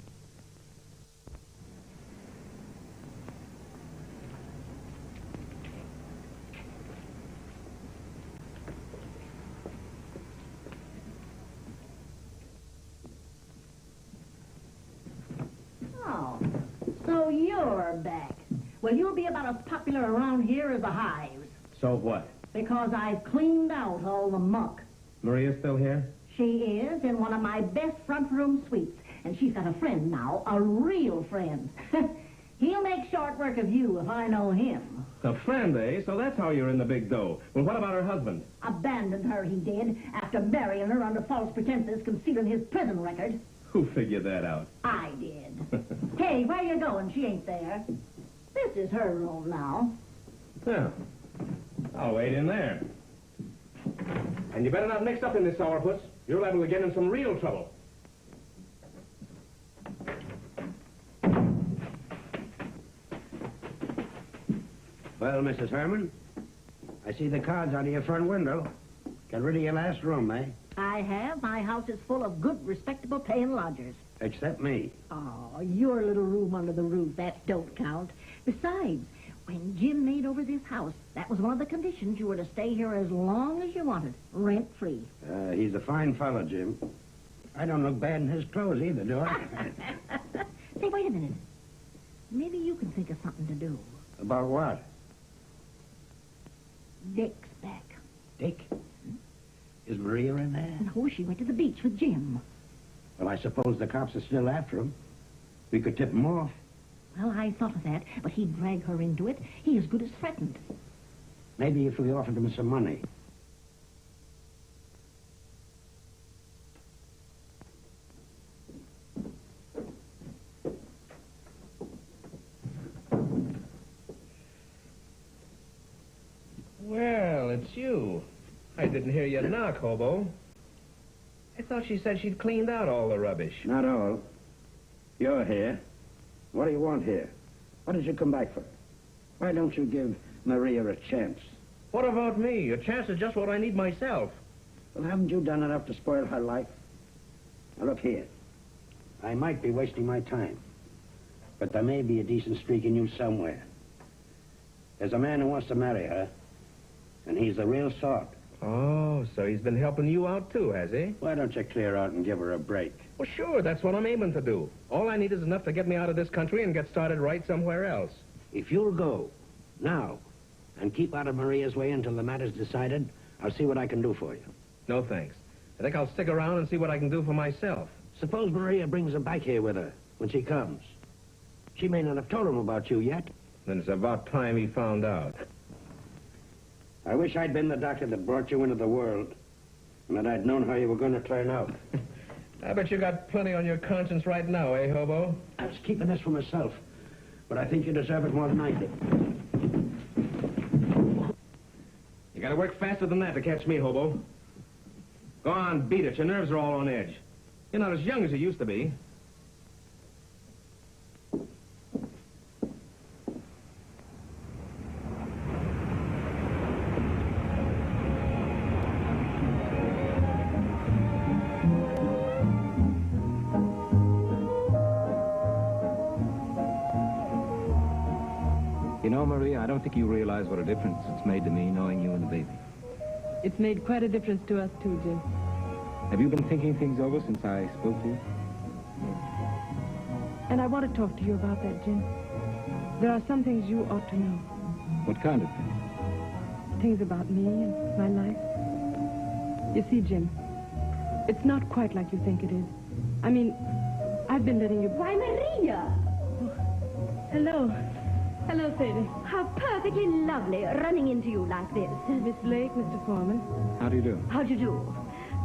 Oh, so you're back. Well, you'll be about as popular around here as the hives. So what? Because I've cleaned out all the muck. Maria's still here? She is in one of my best front room suites. And she's got a friend now, a real friend. He'll make short work of you if I know him. A friend, eh? So that's how you're in the big dough. Well, what about her husband? Abandoned her, he did, after marrying her under false pretenses, concealing his prison record. Who figured that out? I did. Hey, where you going? She ain't there. This is her room now. Yeah. I'll wait in there. And you better not mix up in this, sourpuss. You're liable to get in some real trouble. Well, Mrs. Herman, I see the cards out of your front window. Got rid of your last room, eh? I have. My house is full of good, respectable paying lodgers. Except me. Oh, your little room under the roof, that don't count. Besides, when Jim made over this house, that was one of the conditions. You were to stay here as long as you wanted, rent-free. He's a fine fellow, Jim. I don't look bad in his clothes either, do I? Say, wait a minute. Maybe you can think of something to do. About what? Dick's back. Dick? Is Maria in there? No, she went to the beach with Jim. Well, I suppose the cops are still after him. We could tip him off. Well, I thought of that, but he'd drag her into it. He as good as threatened. Maybe if we offered him some money. Well, it's you. I didn't hear you knock, hobo. I thought she said she'd cleaned out all the rubbish. Not all. You're here. What do you want here? What did you come back for? Why don't you give Maria a chance? What about me? A chance is just what I need myself. Well, haven't you done enough to spoil her life? Now, look here. I might be wasting my time, but there may be a decent streak in you somewhere. There's a man who wants to marry her, and he's the real sort. Oh, so he's been helping you out too, has he? Why don't you clear out and give her a break? Well, sure, that's what I'm aiming to do. All I need is enough to get me out of this country and get started right somewhere else. If you'll go, now, and keep out of Maria's way until the matter's decided, I'll see what I can do for you. No, thanks. I think I'll stick around and see what I can do for myself. Suppose Maria brings him back here with her when she comes. She may not have told him about you yet. Then it's about time he found out. I wish I'd been the doctor that brought you into the world, and that I'd known how you were going to turn out. I bet you got plenty on your conscience right now, eh, hobo? I was keeping this for myself, but I think you deserve it more than I did. You gotta work faster than that to catch me, hobo. Go on, beat it. Your nerves are all on edge. You're not as young as you used to be. You know, Maria, I don't think you realize what a difference it's made to me knowing you and the baby. It's made quite a difference to us, too, Jim. Have you been thinking things over since I spoke to you? And I want to talk to you about that, Jim. There are some things you ought to know. What kind of things? Things about me and my life. You see, Jim, it's not quite like you think it is. I mean, I've been letting you... Why, Maria! Hello. Hello, Sadie. How perfectly lovely, running into you like this. Miss Lake, Mr. Foreman. How do you do? How do you do?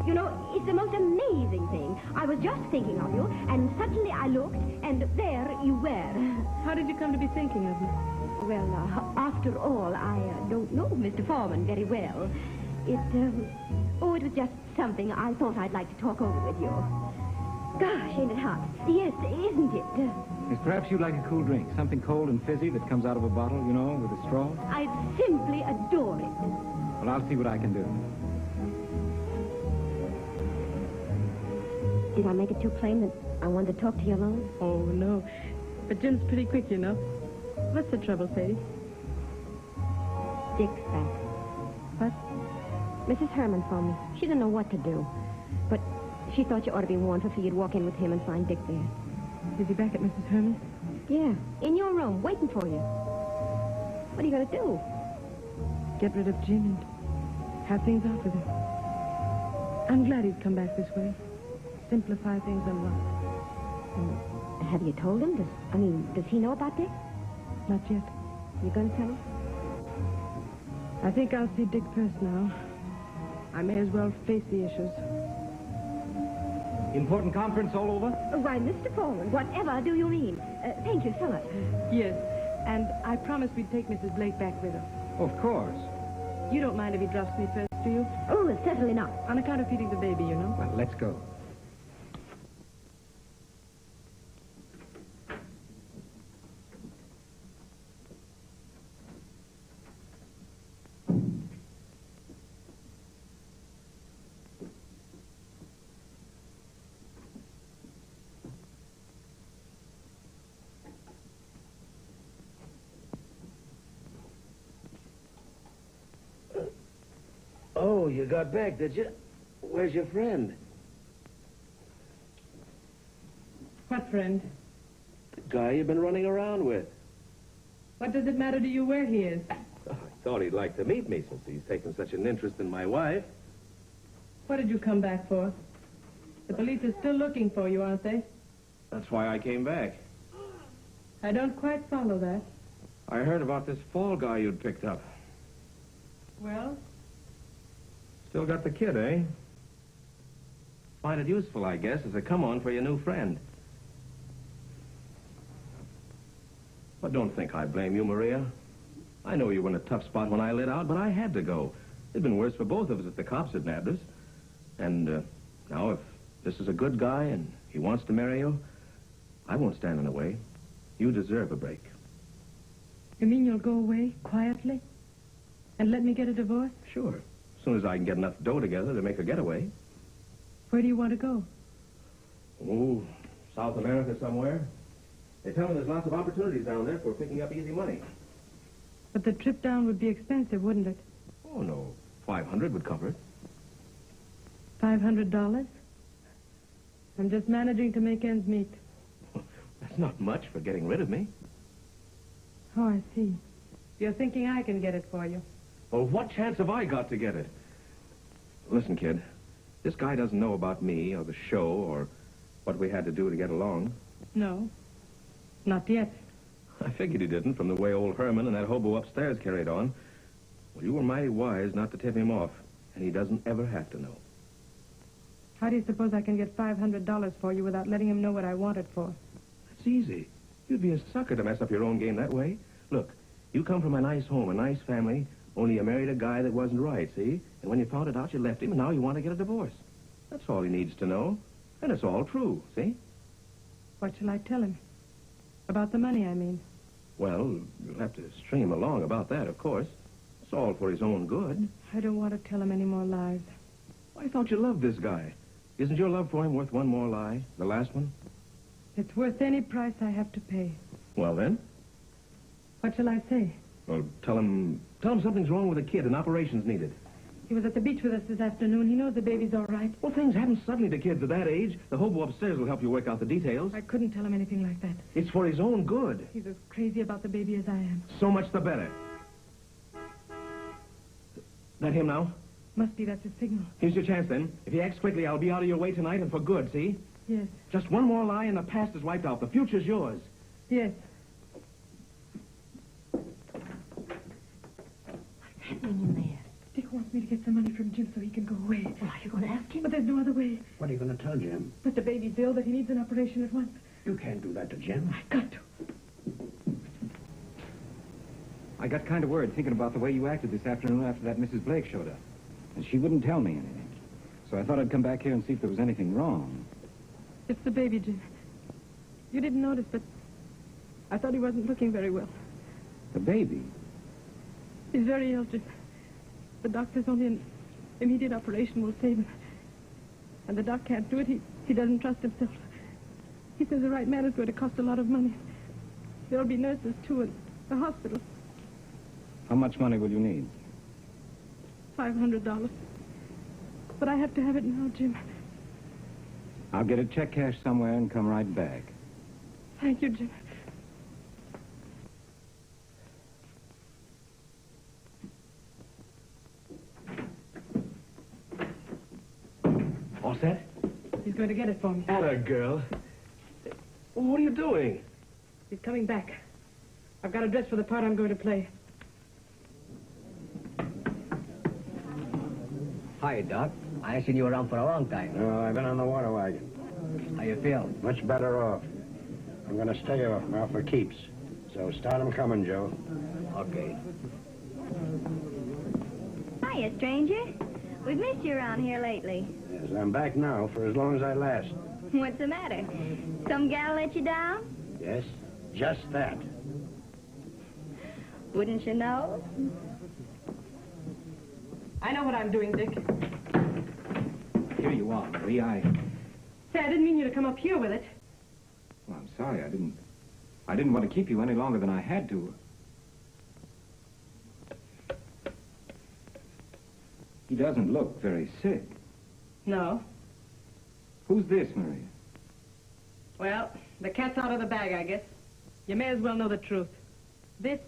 You know, it's the most amazing thing. I was just thinking of you, and suddenly I looked, and there you were. How did you come to be thinking of me? Well, after all, I don't know Mr. Foreman very well. It was just something I thought I'd like to talk over with you. Gosh, ain't it hot? Yes, isn't it? Yes, perhaps you'd like a cool drink. Something cold and fizzy that comes out of a bottle, you know, with a straw. I simply adore it. Well, I'll see what I can do. Did I make it too plain that I wanted to talk to you alone? Oh, no. But Jim's pretty quick, you know. What's the trouble, Sadie? Dick's back. What? Mrs. Herman phoned me. She didn't know what to do. But she thought you ought to be warned so you'd walk in with him and find Dick there. Is he back at Mrs. Herman's? Yeah, in your room, waiting for you. What are you going to do? Get rid of Jim and have things out with him. I'm glad he's come back this way. Simplify things a lot. Have you told him? Does he know about Dick? Not yet. You going to tell him? I think I'll see Dick first now. I may as well face the issues. Important conference all over? Why, Mr. Foreman, whatever do you mean? Thank you so much. Yes, and I promised we'd take Mrs. Blake back with us. Of course. You don't mind if he drops me first, do you? Oh, certainly not. On account of feeding the baby, you know. Well, let's go. Oh, you got back, did you? Where's your friend? What friend? The guy you've been running around with. What does it matter to you where he is? Oh, I thought he'd like to meet me since he's taken such an interest in my wife. What did you come back for? The police are still looking for you, aren't they? That's why I came back. I don't quite follow that. I heard about this fall guy you'd picked up. Well? Still got the kid, eh? Find it useful, I guess, as a come-on for your new friend. But don't think I blame you, Maria. I know you were in a tough spot when I lit out, but I had to go. It'd been worse for both of us if the cops had nabbed us. And now, if this is a good guy and he wants to marry you, I won't stand in the way. You deserve a break. You mean you'll go away quietly and let me get a divorce? Sure. As soon as I can get enough dough together to make a getaway. Where do you want to go? Oh, South America somewhere. They tell me there's lots of opportunities down there for picking up easy money. But the trip down would be expensive, wouldn't it? Oh, no. 500 would cover it. $500? I'm just managing to make ends meet. That's not much for getting rid of me. Oh, I see. You're thinking I can get it for you. Well, what chance have I got to get it? Listen, kid. This guy doesn't know about me or the show or what we had to do to get along. No. Not yet. I figured he didn't from the way old Herman and that hobo upstairs carried on. Well, you were mighty wise not to tip him off, and he doesn't ever have to know. How do you suppose I can get $500 for you without letting him know what I want it for? That's easy. You'd be a sucker to mess up your own game that way. Look, you come from a nice home, a nice family, only you married a guy that wasn't right, see? And when you found it out, you left him, and now you want to get a divorce. That's all he needs to know. And it's all true, see? What shall I tell him? About the money, I mean. Well, you'll have to string him along about that, of course. It's all for his own good. I don't want to tell him any more lies. I thought you loved this guy. Isn't your love for him worth one more lie? The last one? It's worth any price I have to pay. Well, then? What shall I say? Well, tell him something's wrong with the kid and operation's needed. He was at the beach with us this afternoon. He knows the baby's all right. Well, things happen suddenly to kids at that age. The hobo upstairs will help you work out the details. I couldn't tell him anything like that. It's for his own good. He's as crazy about the baby as I am. So much the better. That him now? Must be that's his signal. Here's your chance, then. If he acts quickly, I'll be out of your way tonight and for good, see? Yes. Just one more lie and the past is wiped out. The future's yours. Yes. What's happening in there? Dick wants me to get some money from Jim so he can go away. Well, are you going to ask him? But there's no other way. What are you going to tell Jim? But the baby's ill, that he needs an operation at once. You can't do that to Jim. I've got to. I got kind of worried thinking about the way you acted this afternoon after that Mrs. Blake showed up. And she wouldn't tell me anything. So I thought I'd come back here and see if there was anything wrong. It's the baby, Jim. You didn't notice, but I thought he wasn't looking very well. The baby? He's very ill, Jim. The doctor's only an immediate operation will save him. And the doc can't do it. He doesn't trust himself. He says the right man is going to cost a lot of money. There'll be nurses, too, and the hospital. How much money will you need? $500. But I have to have it now, Jim. I'll get a check cash somewhere and come right back. Thank you, Jim. that? He's going to get it for me. Atta girl. What are you doing? He's coming back. I've got to dress for the part I'm going to play. Hi, Doc. I ain't seen you around for a long time. No, I've been on the water wagon. How you feel? Much better off. I'm going to stay off now for keeps. So start 'em coming, Joe. Okay. Hiya, stranger. We've missed you around here lately. Yes, I'm back now for as long as I last. What's the matter? Some gal let you down? Yes, just that. Wouldn't you know? I know what I'm doing, Dick. Here you are, Marie. Say, I didn't mean you to come up here with it. Well, I'm sorry. I didn't want to keep you any longer than I had to. He doesn't look very sick. No. Who's this, Maria? Well, the cat's out of the bag, I guess. You may as well know the truth. This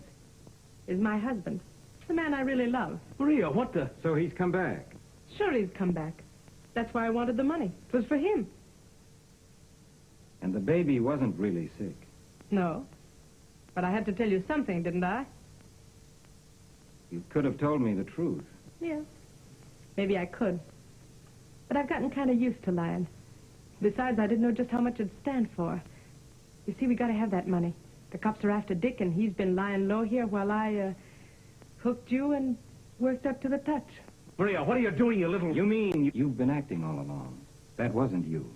is my husband. The man I really love. Maria, what the... So he's come back. Sure he's come back. That's why I wanted the money. It was for him. And the baby wasn't really sick. No. But I had to tell you something, didn't I? You could have told me the truth. Yeah. Maybe I could. But I've gotten kind of used to lying. Besides, I didn't know just how much it'd stand for. You see, we got to have that money. The cops are after Dick, and he's been lying low here while I, hooked you and worked up to the touch. Maria, what are you doing, you little... You mean you've been acting all along? That wasn't you.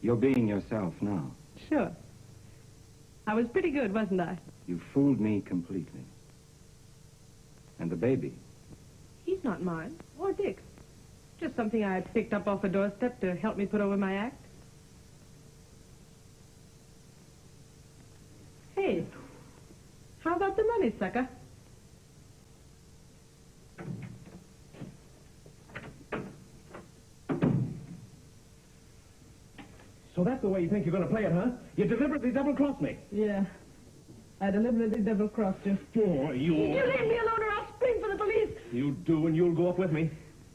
You're being yourself now. Sure. I was pretty good, wasn't I? You fooled me completely. And the baby? He's not mine, or Dick's. Just something I picked up off a doorstep to help me put over my act. Hey, how about the money, sucker? So that's the way you think you're going to play it, huh? You deliberately double-crossed me. Yeah, I deliberately double-crossed you. Oh, you... You leave me alone or I'll spring for the police. You do, and you'll go up with me.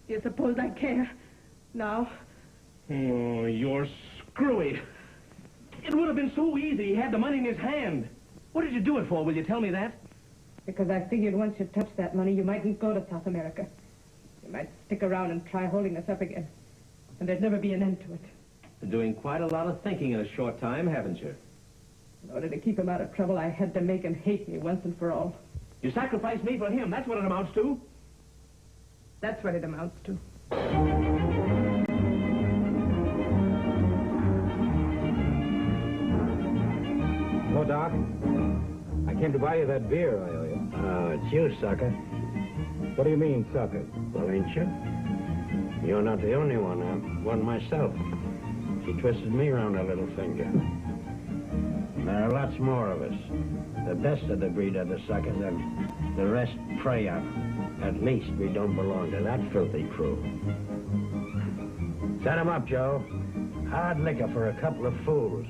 You suppose I care? No. Oh, you're screwy. It would have been so easy. He had the money in his hand. What did you do it for? Will you tell me that? Because I figured once you touched that money, you mightn't go to South America. You might stick around and try holding us up again. And there'd never be an end to it. Been doing quite a lot of thinking in a short time, haven't you? In order to keep him out of trouble, I had to make him hate me once and for all. You sacrificed me for him. That's what it amounts to. That's what it amounts to. Hello, Doc. I came to buy you that beer I owe you. Oh, it's you, sucker. What do you mean, sucker? Well, ain't you? You're not the only one. I'm one myself. She twisted me around her little finger. There are lots more of us. The best of the breed are the suckers, and the rest prey on them. At least we don't belong to that filthy crew. Set 'em up, Joe. Hard liquor for a couple of fools.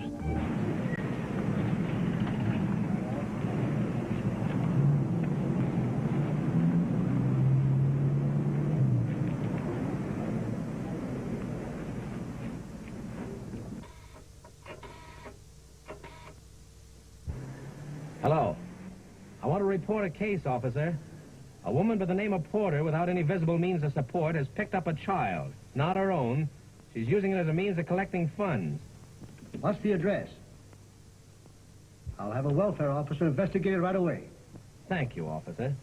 Hello. I want to report a case, officer. A woman by the name of Porter, without any visible means of support, has picked up a child. Not her own. She's using it as a means of collecting funds. What's the address? I'll have a welfare officer investigate it right away. Thank you, officer.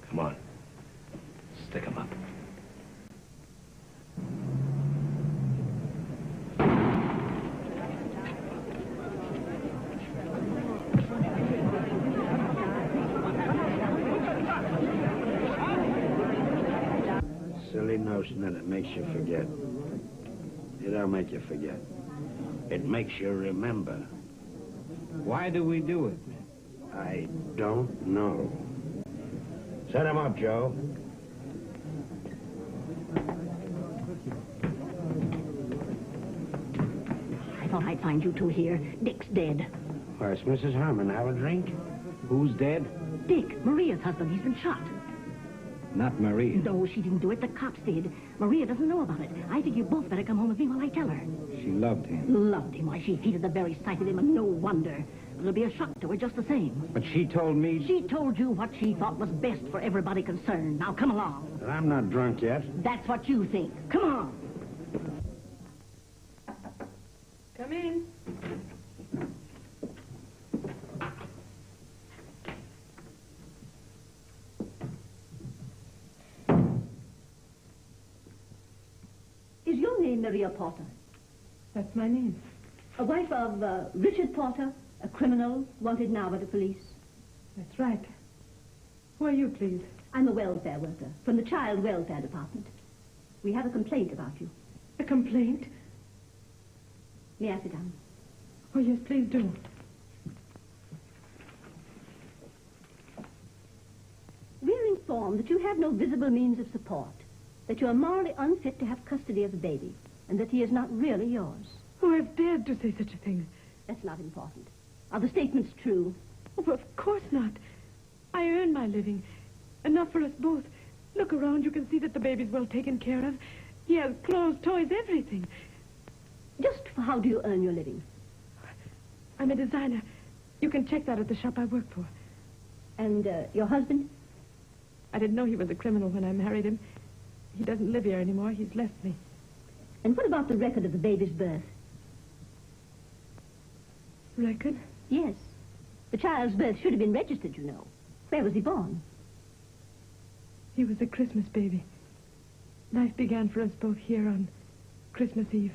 Come on. Stick 'em up. Silly notion that it makes you forget. It don't make you forget. It makes you remember. Why do we do it? I don't know. Set 'em up, Joe. I thought I'd find you two here. Dick's dead. Where's Mrs. Harmon? Have a drink? Who's dead? Dick, Maria's husband. He's been shot. Not Maria. No, she didn't do it. The cops did. Maria doesn't know about it. I think you both better come home with me while I tell her. She loved him. Loved him. Why, she hated the very sight of him, and no wonder. It'll be a shock to her just the same. But she told me... She told you what she thought was best for everybody concerned. Now, come along. I'm not drunk yet. That's what you think. Come on. Come in. Is your name Maria Porter? That's my name. A wife of Richard Porter, a criminal, wanted now by the police? That's right. Who are you, please? I'm a welfare worker from the Child Welfare Department. We have a complaint about you. A complaint? May I sit down? Oh, yes, please do. We're informed that you have no visible means of support, that you are morally unfit to have custody of the baby, and that he is not really yours. Who has dared to say such a thing? That's not important. Are the statements true? Oh, of course not. I earn my living. Enough for us both. Look around. You can see that the baby's well taken care of. He has clothes, toys, everything. Just how do you earn your living? I'm a designer. You can check that at the shop I work for. And your husband? I didn't know he was a criminal when I married him. He doesn't live here anymore. He's left me. And what about the record of the baby's birth? Record? Yes. The child's birth should have been registered, you know. Where was he born? He was a Christmas baby. Life began for us both here on Christmas Eve.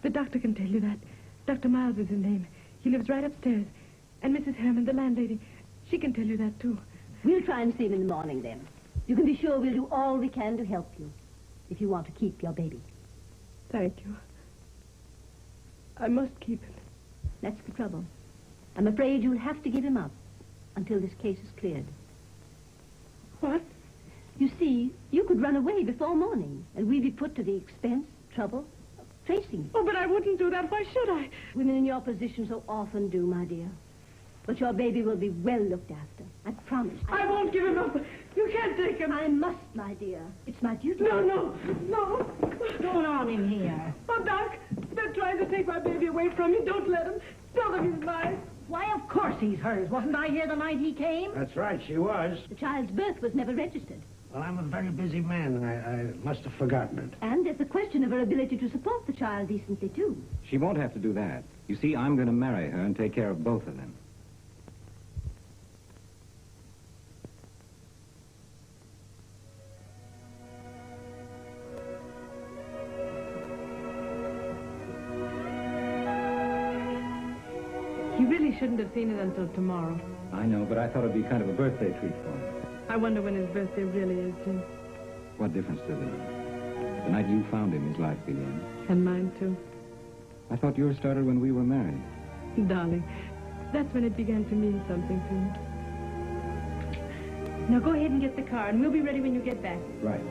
The doctor can tell you that. Dr. Miles is his name. He lives right upstairs. And Mrs. Herman, the landlady, she can tell you that, too. We'll try and see him in the morning, then. You can be sure we'll do all we can to help you, if you want to keep your baby. Thank you. I must keep him. That's the trouble. I'm afraid you'll have to give him up until this case is cleared. What? You see, you could run away before morning, and we'd be put to the expense, trouble, of tracing you. Oh, but I wouldn't do that. Why should I? Women in your position so often do, my dear. But your baby will be well looked after. I promise. I won't give him up. You can't take him. I must, my dear. It's my duty. No. What's going on in here? Oh, Doc, they're trying to take my baby away from me. Don't let them. Tell them he's mine. Why, of course he's hers. Wasn't I here the night he came? That's right, she was. The child's birth was never registered. Well, I'm a very busy man. I must have forgotten it. And there's the question of her ability to support the child decently, too. She won't have to do that. You see, I'm going to marry her and take care of both of them. He really shouldn't have seen it until tomorrow. I know, but I thought it'd be kind of a birthday treat for him. I wonder when his birthday really is, Jim. What difference does it make? The night you found him, his life began. And mine, too. I thought yours started when we were married. Darling, that's when it began to mean something to me. Now go ahead and get the car, and we'll be ready when you get back. Right.